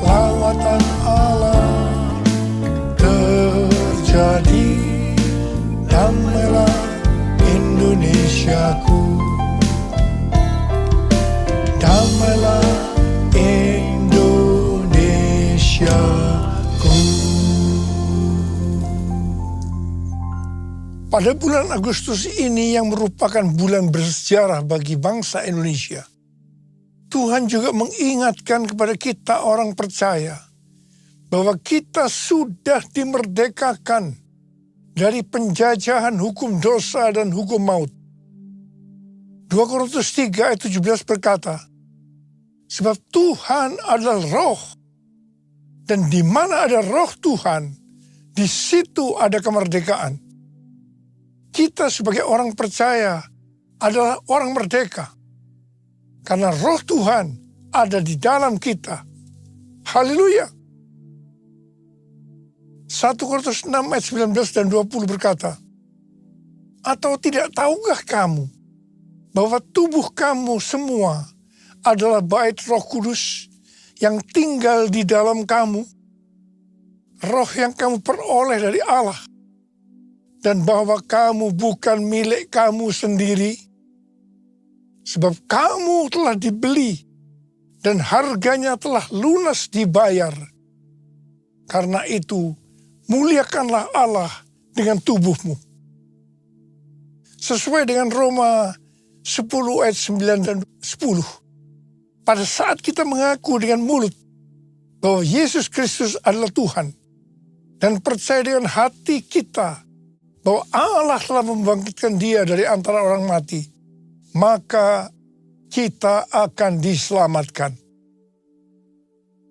lawatan Allah terjadi. Damailah Indonesiaku, damailah Indonesiaku. Pada bulan Agustus ini yang merupakan bulan bersejarah bagi bangsa Indonesia, Tuhan juga mengingatkan kepada kita orang percaya bahwa kita sudah dimerdekakan dari penjajahan hukum dosa dan hukum maut. 2 Korintus 3 ayat 17 berkata, Sebab Tuhan adalah roh. Dan di mana ada roh Tuhan, di situ ada kemerdekaan. Kita sebagai orang percaya adalah orang merdeka. Karena roh Tuhan ada di dalam kita. Haleluya. 1 Korintus 6 ayat 19 dan 20 berkata, atau tidak tahukah kamu bahwa tubuh kamu semua adalah bait Roh Kudus yang tinggal di dalam kamu, roh yang kamu peroleh dari Allah, dan bahwa kamu bukan milik kamu sendiri, sebab kamu telah dibeli dan harganya telah lunas dibayar. Karena itu, muliakanlah Allah dengan tubuhmu. Sesuai dengan Roma 10 ayat 9 dan 10. Pada saat kita mengaku dengan mulut bahwa Yesus Kristus adalah Tuhan dan percaya dengan hati kita bahwa Allah telah membangkitkan Dia dari antara orang mati, maka kita akan diselamatkan.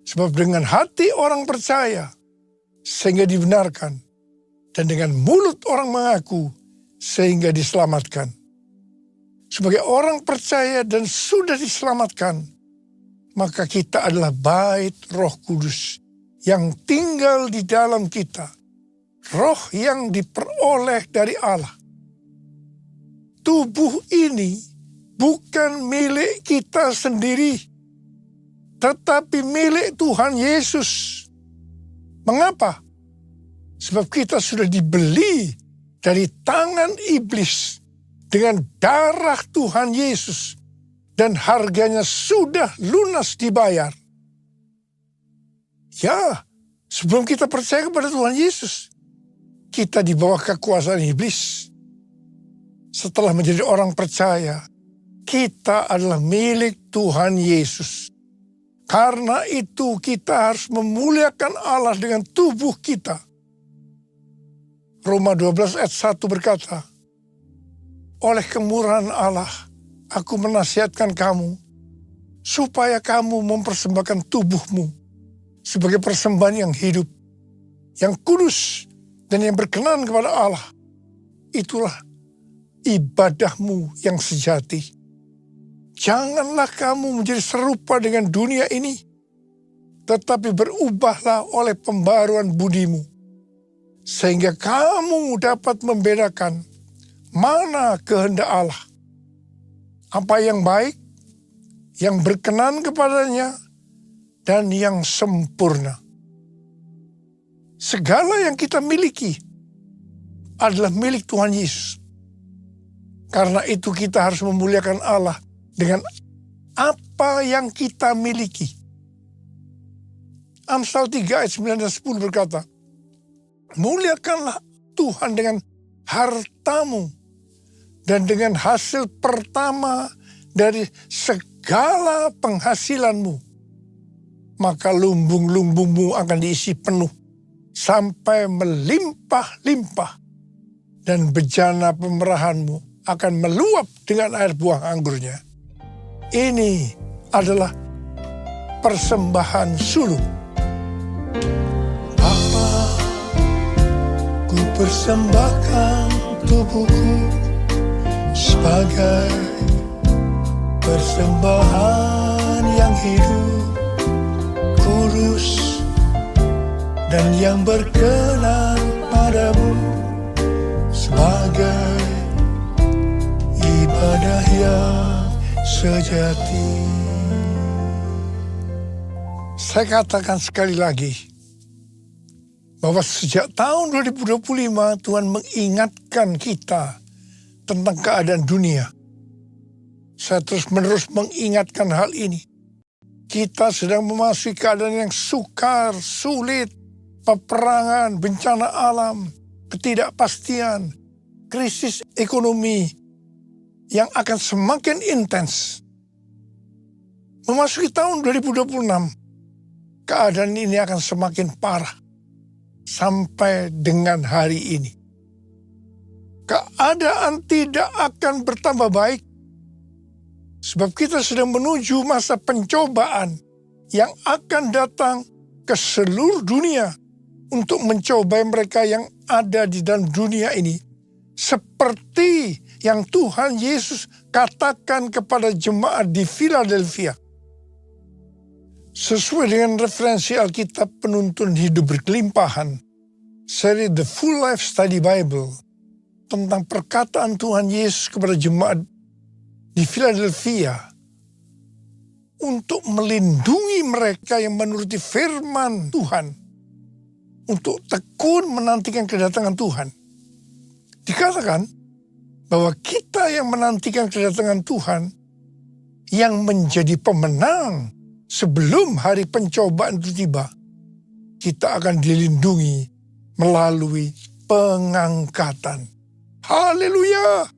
Sebab dengan hati orang percaya sehingga dibenarkan, dan dengan mulut orang mengaku sehingga diselamatkan. Sebagai orang percaya dan sudah diselamatkan, maka kita adalah bait Roh Kudus yang tinggal di dalam kita. Roh yang diperoleh dari Allah. Tubuh ini bukan milik kita sendiri, tetapi milik Tuhan Yesus. Mengapa? Sebab kita sudah dibeli dari tangan iblis dengan darah Tuhan Yesus. Dan harganya sudah lunas dibayar. Ya, sebelum kita percaya kepada Tuhan Yesus, kita di bawah kekuasaan iblis. Setelah menjadi orang percaya, kita adalah milik Tuhan Yesus. Karena itu kita harus memuliakan Allah dengan tubuh kita. Roma 12 ayat 1 berkata, oleh kemurahan Allah, aku menasihatkan kamu, supaya kamu mempersembahkan tubuhmu sebagai persembahan yang hidup, yang kudus, dan yang berkenan kepada Allah. Itulah ibadahmu yang sejati. Janganlah kamu menjadi serupa dengan dunia ini, tetapi berubahlah oleh pembaruan budimu, sehingga kamu dapat membedakan mana kehendak Allah, apa yang baik, yang berkenan kepadanya, dan yang sempurna. Segala yang kita miliki adalah milik Tuhan Yesus. Karena itu kita harus memuliakan Allah dengan apa yang kita miliki. Amsal 3 ayat 9 dan 10 berkata, muliakanlah Tuhan dengan hartamu dan dengan hasil pertama dari segala penghasilanmu. Maka lumbung-lumbungmu akan diisi penuh sampai melimpah-limpah, dan bejana pemerahanmu akan meluap dengan air buah anggurnya. Ini adalah persembahan sulung. Bapa, ku persembahkan tubuhku sebagai persembahan yang hidup, kudus, dan yang berkenan padamu, sebagai ibadah yang sejati. Saya katakan sekali lagi, bahwa sejak tahun 2025 Tuhan mengingatkan kita tentang keadaan dunia. Saya terus-menerus mengingatkan hal ini. Kita sedang memasuki keadaan yang sukar, sulit, peperangan, bencana alam, ketidakpastian, krisis ekonomi yang akan semakin intens. Memasuki tahun 2026, keadaan ini akan semakin parah sampai dengan hari ini. Keadaan tidak akan bertambah baik Sebab kita sedang menuju masa pencobaan yang akan datang ke seluruh dunia untuk mencobai mereka yang ada di dalam dunia ini. Seperti yang Tuhan Yesus katakan kepada jemaat di Philadelphia. Sesuai dengan referensi Alkitab Penuntun Hidup Berkelimpahan, seri The Full Life Study Bible, tentang perkataan Tuhan Yesus kepada jemaat di Philadelphia untuk melindungi mereka yang menuruti firman Tuhan, untuk tekun menantikan kedatangan Tuhan. Dikatakan bahwa kita yang menantikan kedatangan Tuhan, yang menjadi pemenang sebelum hari pencobaan itu tiba, kita akan dilindungi melalui pengangkatan. Haleluya!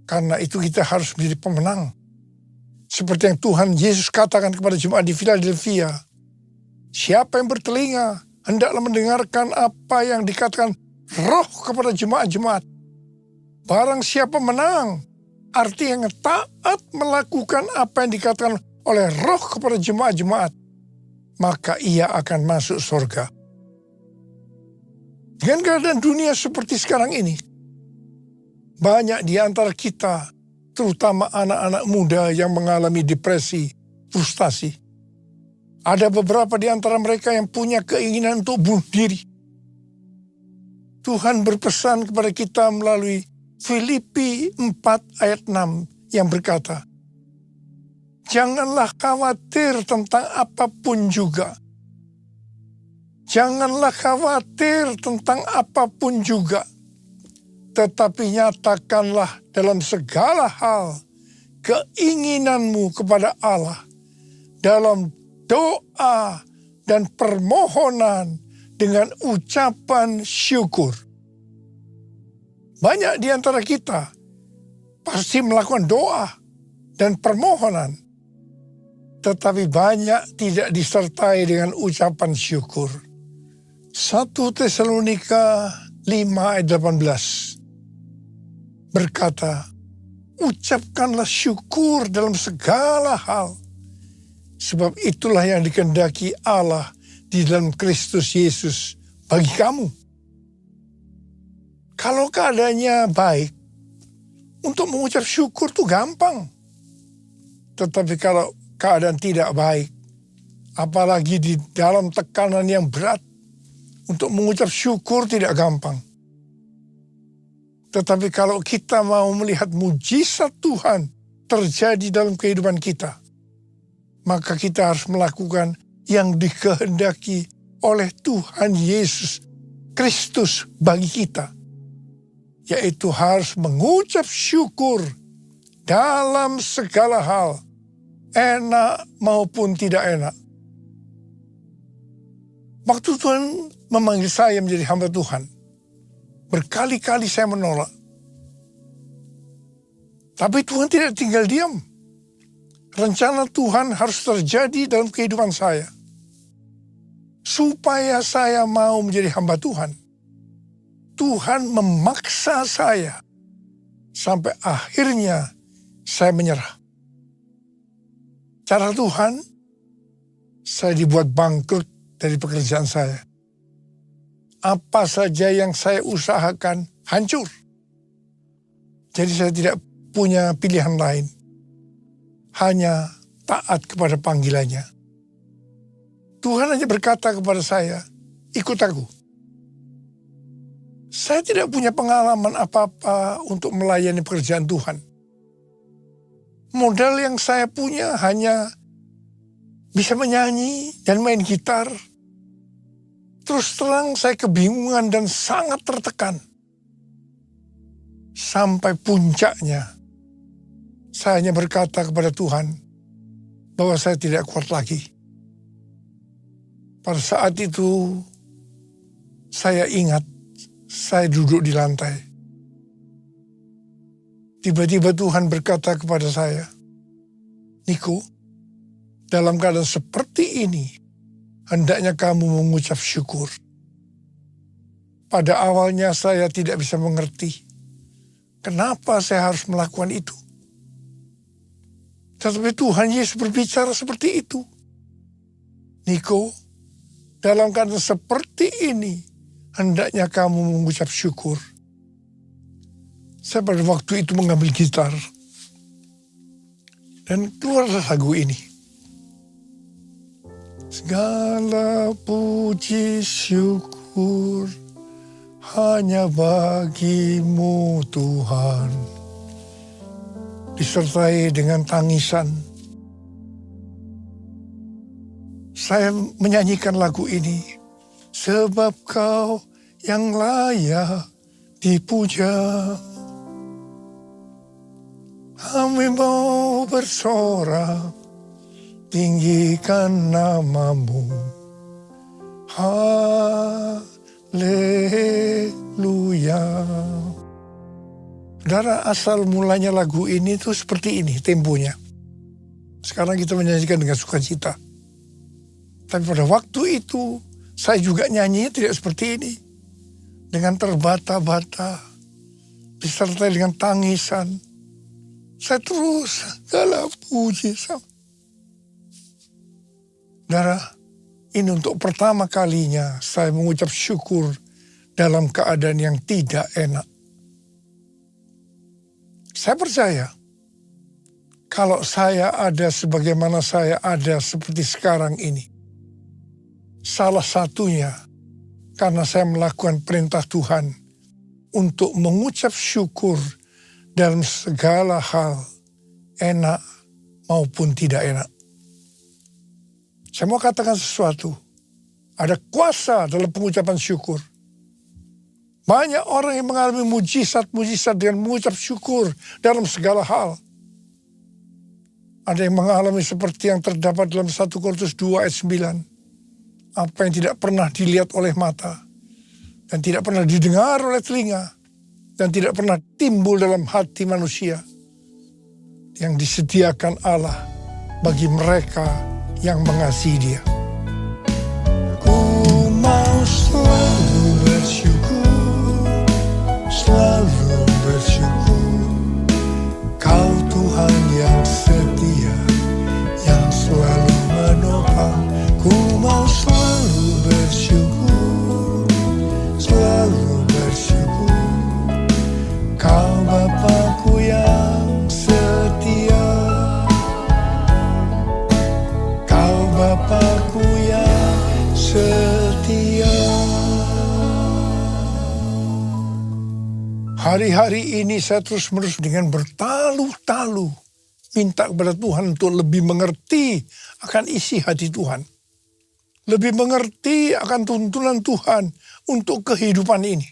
Karena itu kita harus menjadi pemenang. Seperti yang Tuhan Yesus katakan kepada jemaat di Philadelphia. Siapa yang bertelinga, hendaklah mendengarkan apa yang dikatakan Roh kepada jemaat-jemaat. Barang siapa menang, artinya taat melakukan apa yang dikatakan oleh Roh kepada jemaat-jemaat, maka ia akan masuk surga. Dengan keadaan dunia seperti sekarang ini, banyak di antara kita, terutama anak-anak muda yang mengalami depresi, frustasi. Ada beberapa di antara mereka yang punya keinginan untuk bunuh diri. Tuhan berpesan kepada kita melalui Filipi 4 ayat 6 yang berkata, janganlah khawatir tentang apapun juga. Janganlah khawatir tentang apapun juga. Tetapi nyatakanlah dalam segala hal keinginanmu kepada Allah dalam doa dan permohonan dengan ucapan syukur. Banyak di antara kita pasti melakukan doa dan permohonan, tetapi banyak tidak disertai dengan ucapan syukur. 1 Tesalonika 5 ayat 18 berkata, ucapkanlah syukur dalam segala hal, sebab itulah yang dikehendaki Allah di dalam Kristus Yesus bagi kamu. Kalau keadaannya baik, untuk mengucap syukur itu gampang. Tetapi kalau keadaan tidak baik, apalagi di dalam tekanan yang berat, untuk mengucap syukur tidak gampang. Tetapi kalau kita mau melihat mujizat Tuhan terjadi dalam kehidupan kita, maka kita harus melakukan yang dikehendaki oleh Tuhan Yesus Kristus bagi kita, yaitu harus mengucap syukur dalam segala hal, enak maupun tidak enak. Waktu Tuhan memanggil saya menjadi hamba Tuhan, berkali-kali saya menolak. Tapi Tuhan tidak tinggal diam. Rencana Tuhan harus terjadi dalam kehidupan saya, supaya saya mau menjadi hamba Tuhan. Tuhan memaksa saya, sampai akhirnya saya menyerah. Cara Tuhan, saya dibuat bangkrut dari pekerjaan saya. Apa saja yang saya usahakan hancur. Jadi saya tidak punya pilihan lain. Hanya taat kepada panggilannya. Tuhan hanya berkata kepada saya, ikut aku. Saya tidak punya pengalaman apa-apa untuk melayani pekerjaan Tuhan. Modal yang saya punya hanya bisa menyanyi dan main gitar. Terus terang saya kebingungan dan sangat tertekan. Sampai puncaknya, saya hanya berkata kepada Tuhan bahwa saya tidak kuat lagi. Pada saat itu, saya ingat saya duduk di lantai. Tiba-tiba Tuhan berkata kepada saya, Niko, dalam keadaan seperti ini, hendaknya kamu mengucap syukur. Pada awalnya saya tidak bisa mengerti kenapa saya harus melakukan itu. Tetapi Tuhan Yesus berbicara seperti itu. Niko, dalam keadaan seperti ini, hendaknya kamu mengucap syukur. Saya pada waktu itu mengambil gitar. Dan keluarlah lagu ini. Segala puji syukur hanya bagimu Tuhan. Disertai dengan tangisan. Saya menyanyikan lagu ini. Sebab kau yang layak dipuja. Kami mau bersorak, tinggikan namamu. Haleluya. Saudara, asal mulanya lagu ini tuh seperti ini temponya. Sekarang kita menyanyikan dengan sukacita. Tapi pada waktu itu saya juga nyanyinya tidak seperti ini. Dengan terbata-bata, disertai dengan tangisan. Saya terus segala puji sama. Saudara, ini untuk pertama kalinya saya mengucap syukur dalam keadaan yang tidak enak. Saya percaya kalau saya ada sebagaimana saya ada seperti sekarang ini. Salah satunya karena saya melakukan perintah Tuhan untuk mengucap syukur dalam segala hal, enak maupun tidak enak. Saya mau katakan sesuatu, ada kuasa dalam pengucapan syukur. Banyak orang yang mengalami mujizat-mujizat dengan mengucap syukur dalam segala hal. Ada yang mengalami seperti yang terdapat dalam 1 Korintus 2 ayat 9. Apa yang tidak pernah dilihat oleh mata, dan tidak pernah didengar oleh telinga, dan tidak pernah timbul dalam hati manusia, yang disediakan Allah bagi mereka yang mengasihi Dia. Ku mau selalu bersyukur, selalu bersyukur. Kau Tuhan yang setia, yang selalu menopang. Ku mau selalu bersyukur, selalu bersyukur. Kau Bapa-Ku yang setia, Kau Bapa-Ku yang setia. Hari-hari ini saya terus-menerus dengan bertalu-talu minta kepada Tuhan untuk lebih mengerti akan isi hati Tuhan. Lebih mengerti akan tuntunan Tuhan untuk kehidupan ini.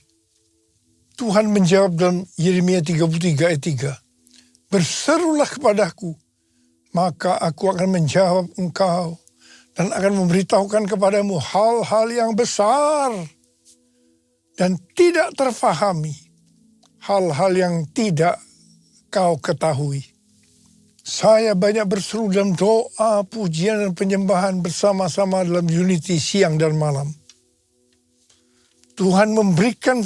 Tuhan menjawab dalam Yeremia 33 ayat 3. Berserulah kepadaku, maka aku akan menjawab engkau dan akan memberitahukan kepadamu hal-hal yang besar dan tidak terfahami, hal-hal yang tidak kau ketahui. Saya banyak berseru dalam doa, pujian, dan penyembahan bersama-sama dalam unity siang dan malam. Tuhan memberikan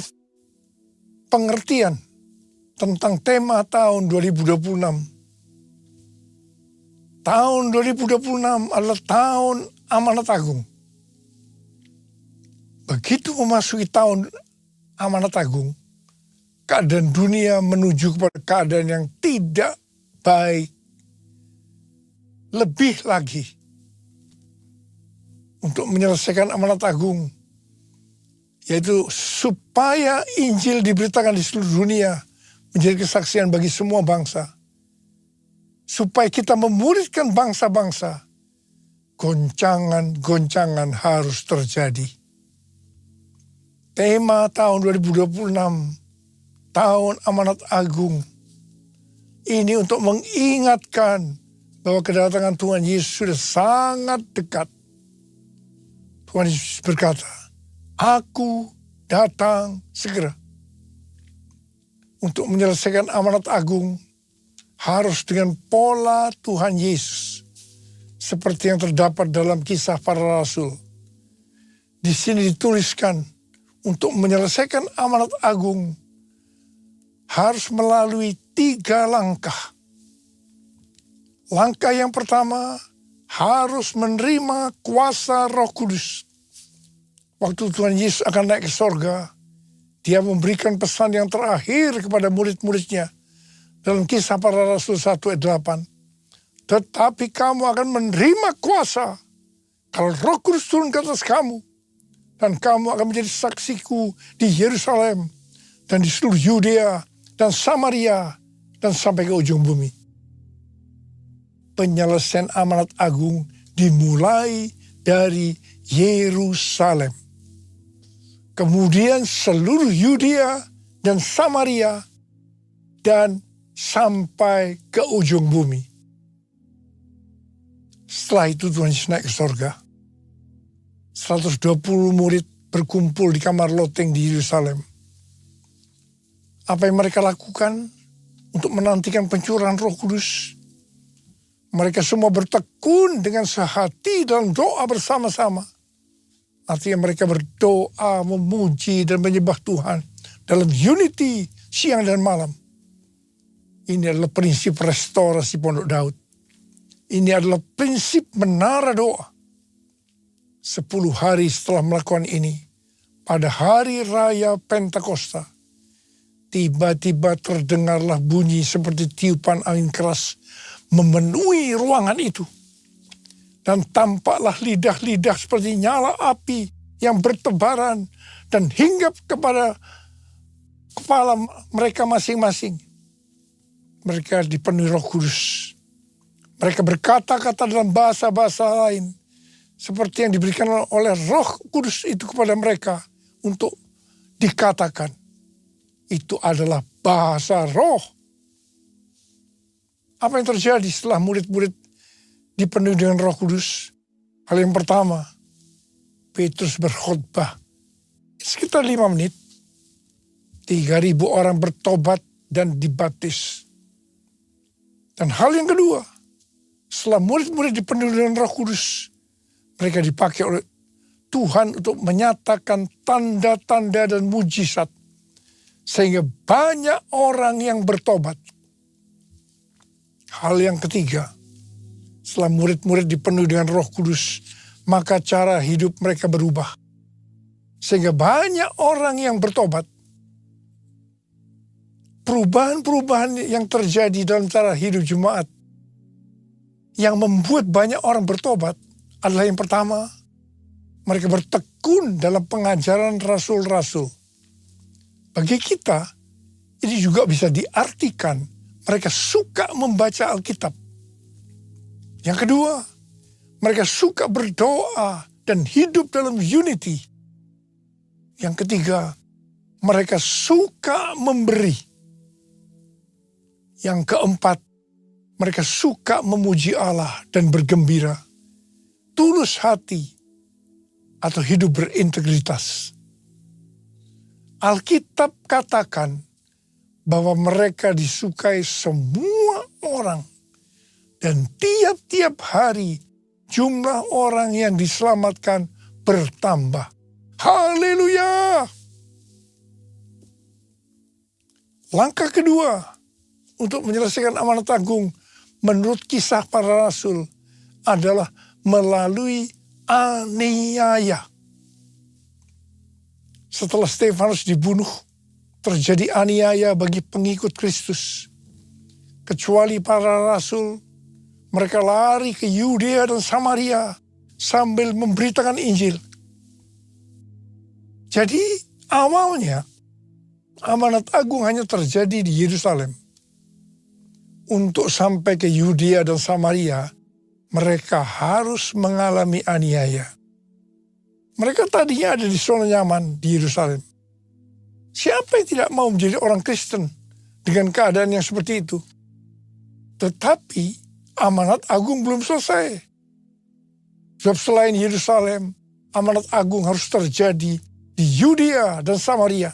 pengertian tentang tema tahun 2026. Tahun 2026 adalah tahun amanat agung. Begitu memasuki tahun amanat agung, keadaan dunia menuju kepada keadaan yang tidak baik. Lebih lagi, untuk menyelesaikan amanat agung, yaitu supaya Injil diberitakan di seluruh dunia, menjadi kesaksian bagi semua bangsa. Supaya kita memuridkan bangsa-bangsa, goncangan-goncangan harus terjadi. Tema tahun 2026, tahun amanat agung, ini untuk mengingatkan bahwa kedatangan Tuhan Yesus sudah sangat dekat. Tuhan Yesus berkata, Aku datang segera. Untuk menyelesaikan amanat agung, harus dengan pola Tuhan Yesus. Seperti yang terdapat dalam Kisah Para Rasul. Di sini dituliskan, untuk menyelesaikan amanat agung, harus melalui 3 langkah. Langkah yang pertama harus menerima kuasa Roh Kudus. Waktu Tuhan Yesus akan naik ke sorga, dia memberikan pesan yang terakhir kepada murid-muridnya dalam Kisah Para Rasul 1 ayat 8. Tetapi kamu akan menerima kuasa kalau Roh Kudus turun ke atas kamu, dan kamu akan menjadi saksiku di Yerusalem dan di seluruh Yudea dan Samaria dan sampai ke ujung bumi. Penyelesaian amanat agung dimulai dari Yerusalem. Kemudian seluruh Yudea dan Samaria dan sampai ke ujung bumi. Setelah itu Tuhan Yesus naik ke sorga. 120 murid berkumpul di kamar loteng di Yerusalem. Apa yang mereka lakukan untuk menantikan pencurahan Roh Kudus? Mereka semua bertekun dengan sehati dalam doa bersama-sama. Artinya mereka berdoa, memuji dan menyembah Tuhan dalam unity siang dan malam. Ini adalah prinsip restorasi Pondok Daud. Ini adalah prinsip menara doa. 10 hari setelah melakukan ini, pada hari raya Pentakosta, tiba-tiba terdengarlah bunyi seperti tiupan angin keras memenuhi ruangan itu. Dan tampaklah lidah-lidah seperti nyala api yang bertebaran dan hinggap kepada kepala mereka masing-masing. Mereka dipenuhi Roh Kudus. Mereka berkata-kata dalam bahasa-bahasa lain seperti yang diberikan oleh Roh Kudus itu kepada mereka untuk dikatakan. Itu adalah bahasa roh. Apa yang terjadi setelah murid-murid dipenuhi dengan Roh Kudus? Hal yang pertama, Petrus berkhotbah sekitar 5 menit. 3.000 orang bertobat dan dibaptis. Dan hal yang kedua, setelah murid-murid dipenuhi dengan Roh Kudus, mereka dipakai oleh Tuhan untuk menyatakan tanda-tanda dan mujizat, sehingga banyak orang yang bertobat. Hal yang ketiga, setelah murid-murid dipenuhi dengan Roh Kudus, maka cara hidup mereka berubah. Sehingga banyak orang yang bertobat. Perubahan-perubahan yang terjadi dalam cara hidup jemaat yang membuat banyak orang bertobat adalah yang pertama, mereka bertekun dalam pengajaran rasul-rasul. Bagi kita, ini juga bisa diartikan mereka suka membaca Alkitab. Yang kedua, mereka suka berdoa dan hidup dalam unity. Yang ketiga, mereka suka memberi. Yang keempat, mereka suka memuji Allah dan bergembira. Tulus hati atau hidup berintegritas. Alkitab katakan bahwa mereka disukai semua orang. Dan tiap-tiap hari jumlah orang yang diselamatkan bertambah. Haleluya! Langkah kedua untuk menyelesaikan amanat agung menurut Kisah Para Rasul adalah melalui aniaya. Setelah Stefanus dibunuh, terjadi aniaya bagi pengikut Kristus. Kecuali para rasul, mereka lari ke Yudea dan Samaria sambil memberitakan Injil. Jadi awalnya amanat agung hanya terjadi di Yerusalem. Untuk sampai ke Yudea dan Samaria, mereka harus mengalami aniaya. Mereka tadinya ada di zona nyaman di Yerusalem. Siapa yang tidak mau menjadi orang Kristen dengan keadaan yang seperti itu? Tetapi amanat agung belum selesai. Sebab selain Yerusalem, amanat agung harus terjadi di Yudea dan Samaria.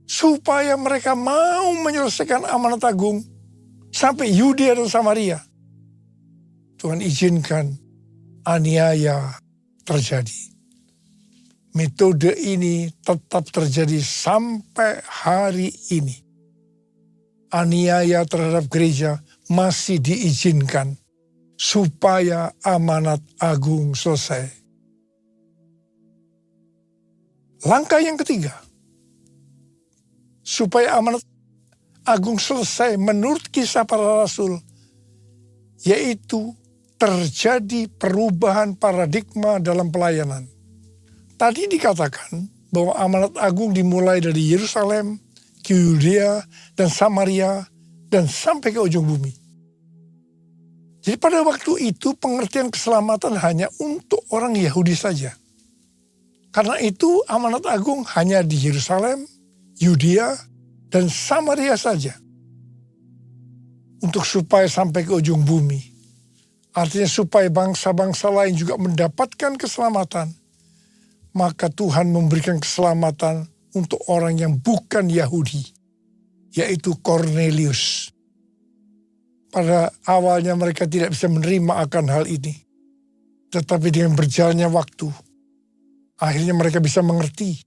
Supaya mereka mau menyelesaikan amanat agung sampai Yudea dan Samaria, Tuhan izinkan aniaya terjadi. Metode ini tetap terjadi sampai hari ini. Aniaya terhadap gereja masih diizinkan supaya amanat agung selesai. Langkah yang ketiga, supaya amanat agung selesai menurut Kisah Para Rasul, yaitu terjadi perubahan paradigma dalam pelayanan. Tadi dikatakan bahwa amanat agung dimulai dari Yerusalem, ke Yudea dan Samaria, dan sampai ke ujung bumi. Jadi pada waktu itu pengertian keselamatan hanya untuk orang Yahudi saja. Karena itu amanat agung hanya di Yerusalem, Yudea, dan Samaria saja. Untuk supaya sampai ke ujung bumi. Artinya supaya bangsa-bangsa lain juga mendapatkan keselamatan. Maka Tuhan memberikan keselamatan untuk orang yang bukan Yahudi, yaitu Kornelius. Pada awalnya mereka tidak bisa menerima akan hal ini. Tetapi dengan berjalannya waktu, akhirnya mereka bisa mengerti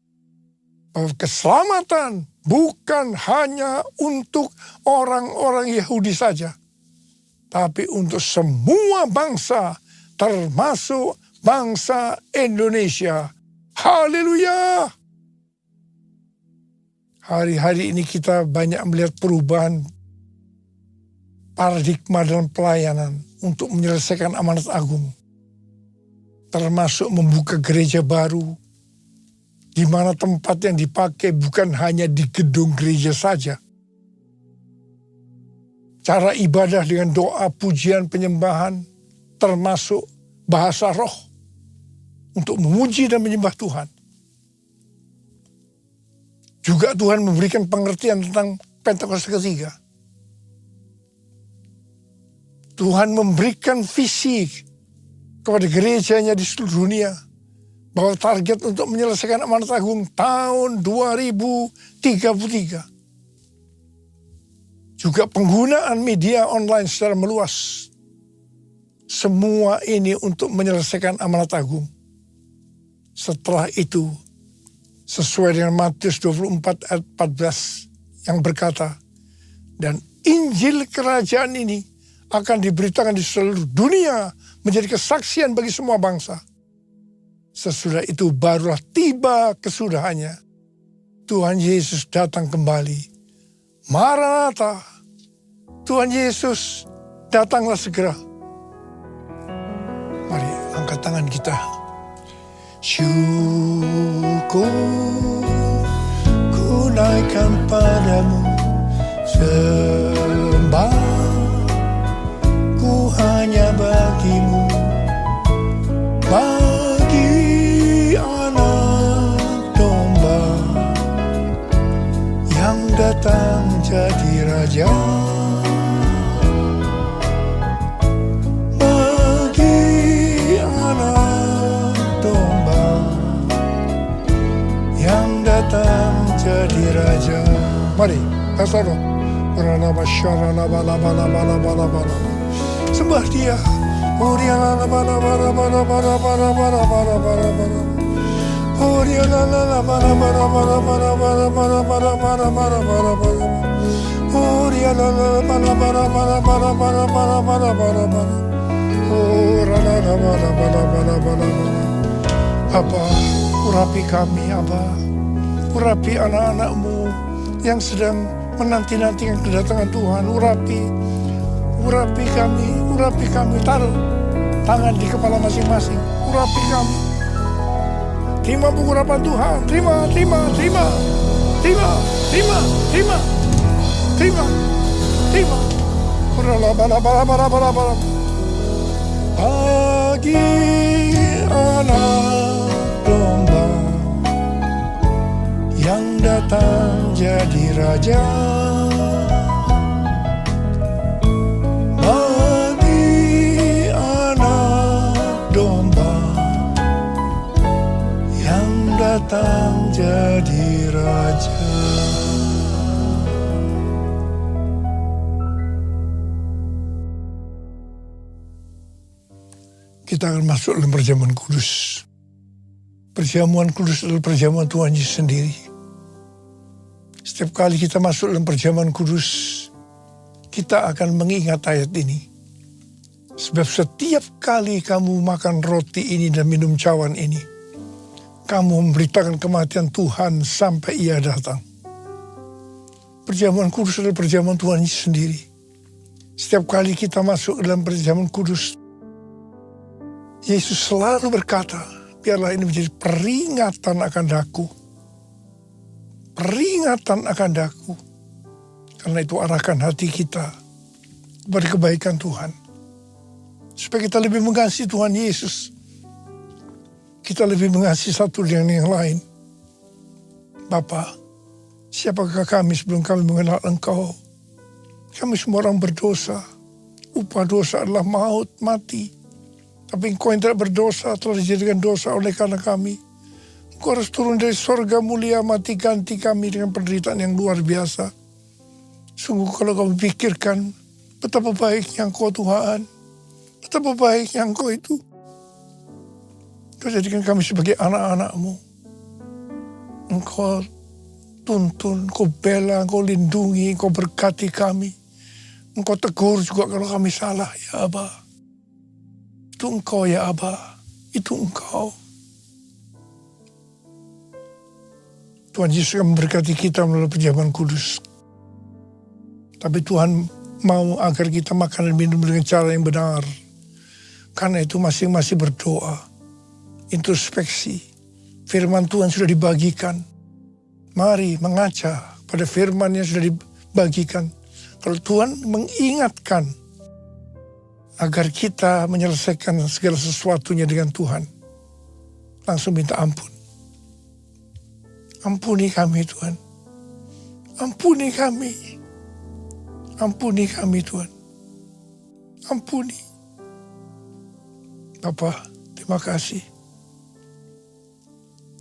bahwa keselamatan bukan hanya untuk orang-orang Yahudi saja, tapi untuk semua bangsa, termasuk bangsa Indonesia. Haleluya! Hari-hari ini kita banyak melihat perubahan paradigma dalam pelayanan untuk menyelesaikan amanat agung. Termasuk membuka gereja baru, di mana tempat yang dipakai bukan hanya di gedung gereja saja. Cara ibadah dengan doa, pujian, penyembahan, termasuk bahasa roh, untuk memuji dan menyembah Tuhan. Juga Tuhan memberikan pengertian tentang Pentakosta ketiga. Tuhan memberikan visi kepada gerejanya di seluruh dunia bahwa target untuk menyelesaikan amanat agung tahun 2033. Juga penggunaan media online secara meluas. Semua ini untuk menyelesaikan amanat agung. Setelah itu, sesuai dengan Matius 24 ayat 14 yang berkata, dan Injil kerajaan ini akan diberitakan di seluruh dunia menjadi kesaksian bagi semua bangsa. Sesudah itu barulah tiba kesudahannya. Tuhan Yesus datang kembali. Maranatha, Tuhan Yesus datanglah segera. Mari angkat tangan kita. Syukur ku naikkan padamu, sembah ku hanya bagimu, bagi anak domba yang datang jadi raja. Jadi raja. Mari, kasaro. Sembah dia. Abba, urapi kami, Abba. Urapi anak-anak-mu yang sedang menanti-nantikan kedatangan Tuhan. Urapi kami. Taruh tangan di kepala masing-masing. Urapi kami. Terima pengurapan Tuhan. Terima. Bagi anak domba yang datang jadi raja, bagi anak domba yang datang jadi raja. Kita akan masuk dalam perjamuan kudus. Perjamuan kudus adalah perjamuan Tuhan Yesus sendiri. Setiap kali kita masuk dalam perjamuan kudus, kita akan mengingat ayat ini. Sebab setiap kali kamu makan roti ini dan minum cawan ini, kamu memberitakan kematian Tuhan sampai Ia datang. Perjamuan kudus adalah perjamuan Tuhan sendiri. Setiap kali kita masuk dalam perjamuan kudus, Yesus selalu berkata, biarlah ini menjadi peringatan akan daku. Peringatan akan daku. Karena itu arahkan hati kita kepada kebaikan Tuhan. Supaya kita lebih mengasihi Tuhan Yesus. Kita lebih mengasihi satu dengan yang lain. Bapa, siapakah kami sebelum kami mengenal Engkau? Kami semua orang berdosa. Upah dosa adalah maut, mati. Tapi Engkau yang tidak berdosa telah dijadikan dosa oleh karena kami. Engkau harus turun dari sorga mulia, mati ganti kami dengan penderitaan yang luar biasa. Sungguh kalau kami pikirkan betapa baiknya Engkau Tuhan. Betapa baiknya Engkau itu. Kau jadikan kami sebagai anak-anak-Mu. Engkau tuntun, Engkau bela, Engkau lindungi, Engkau berkati kami. Engkau tegur juga kalau kami salah, ya Aba. Itu Engkau ya Aba, itu Engkau. Tuhan Yesus akan memberkati kita melalui perjamuan kudus. Tapi Tuhan mau agar kita makan dan minum dengan cara yang benar. Karena itu masing-masing berdoa, introspeksi. Firman Tuhan sudah dibagikan. Mari mengaca pada firman yang sudah dibagikan. Kalau Tuhan mengingatkan agar kita menyelesaikan segala sesuatunya dengan Tuhan, langsung minta ampun. Ampuni kami Tuhan. Ampuni kami. Ampuni kami Tuhan. Ampuni. Bapa, terima kasih.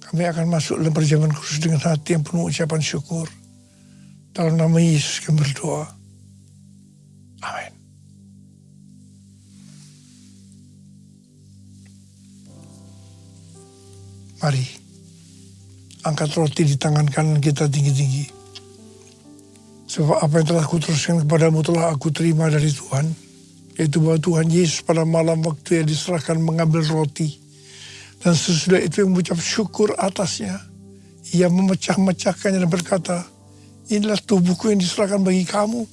Kami akan masuk dalam perjamuan kudus dengan hati yang penuh ucapan syukur. Dalam nama Yesus kami berdoa. Amin. Mari, angkat roti di tangan kanan kita tinggi-tinggi. Sebab apa yang telah aku teruskan kepadamu telah aku terima dari Tuhan. Yaitu bahwa Tuhan Yesus pada malam waktu yang diserahkan mengambil roti. Dan sesudah itu yang mengucap syukur atasnya. Ia memecah-mecahkannya dan berkata, inilah tubuhku yang diserahkan bagi kamu.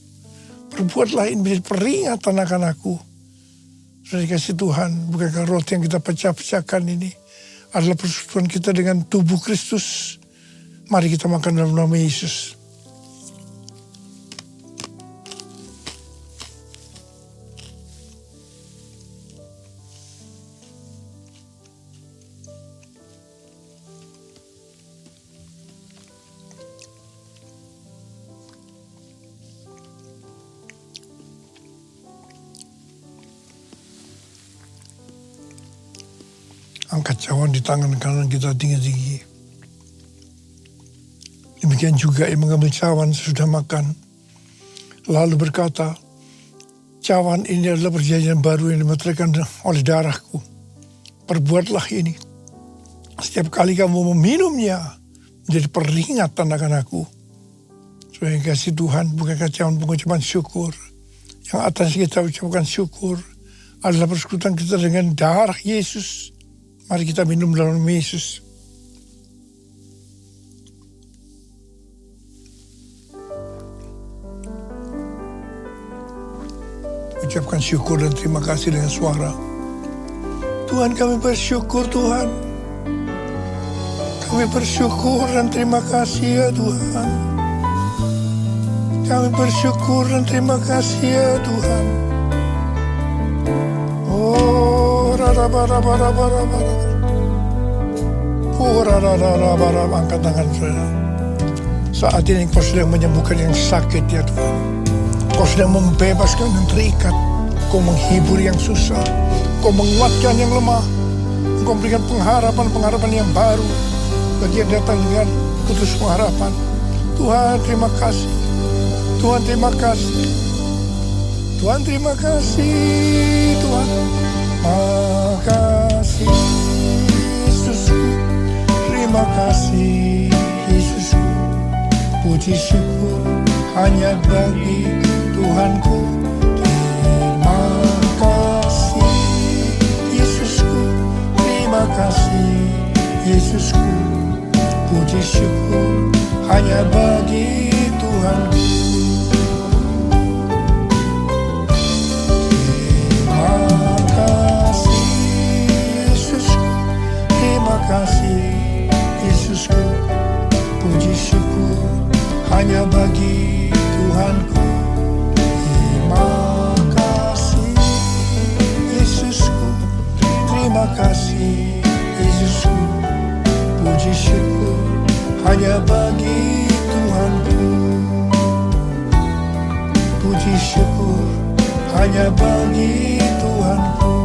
Perbuatlah ini menjadi peringatan akan aku. Sudah dikasih Tuhan, bukankah roti yang kita pecah-pecahkan ini adalah persekutuan kita dengan tubuh Kristus. Mari kita makan dalam nama Yesus. Angkat cawan di tangan kanan kita tinggi-tinggi. Demikian juga ia mengambil cawan sesudah makan. Lalu berkata, cawan ini adalah perjanjian baru yang dimeteraikan oleh darahku. Perbuatlah ini. Setiap kali kamu meminumnya, menjadi peringatan akan aku. Supaya kasih Tuhan, bukankah cawan pengucapan syukur. Yang atas kita ucapkan syukur adalah persekutuan kita dengan darah Yesus. Mari kita minum dalam nama Yesus. Ucapkan syukur dan terima kasih dengan suara. Tuhan, kami bersyukur Tuhan. Kami bersyukur dan terima kasih ya Tuhan. Kami bersyukur dan terima kasih ya Tuhan. Angkat tangan saudara. Saat ini Engkau sedang menyembuhkan yang sakit ya Tuhan. Engkau sedang membebaskan yang terikat. Engkau menghibur yang susah. Engkau menguatkan yang lemah. Engkau memberikan pengharapan yang baru bagi yang datang dengan putus pengharapan. Tuhan terima kasih. Tuhan terima kasih. Tuhan terima kasih. Tuhan makasih Yesusku. Terima kasih Yesusku. Puji syukur hanya bagi Tuhanku. kasih Yesusku, puji syukur hanya bagi Tuhanku. Terima kasih Yesusku, terima kasih Yesusku, puji syukur hanya bagi Tuhanku. Terima kasih Yesusku, terima kasih Yesusku, puji syukur hanya bagi Tuhanku. Puji syukur hanya bagi Tuhanku.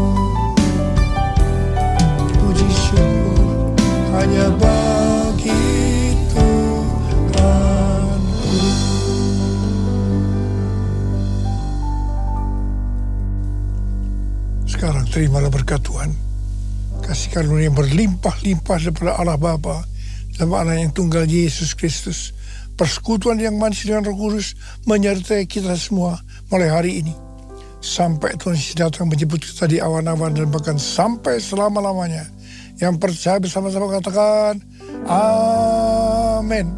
Puji syukur hanya bagi Tuhanku. Sekarang terimalah berkat Tuhan. Kasih karunia yang berlimpah-limpah daripada Allah Bapa dan anak yang tunggal Yesus Kristus. Persekutuan yang manis dengan Roh Kudus menyertai kita semua mulai hari ini. Sampai Tuhan Yesus datang menjemput kita di awan-awan dan bahkan sampai selama-lamanya. Yang percaya bersama-sama katakan, Amin.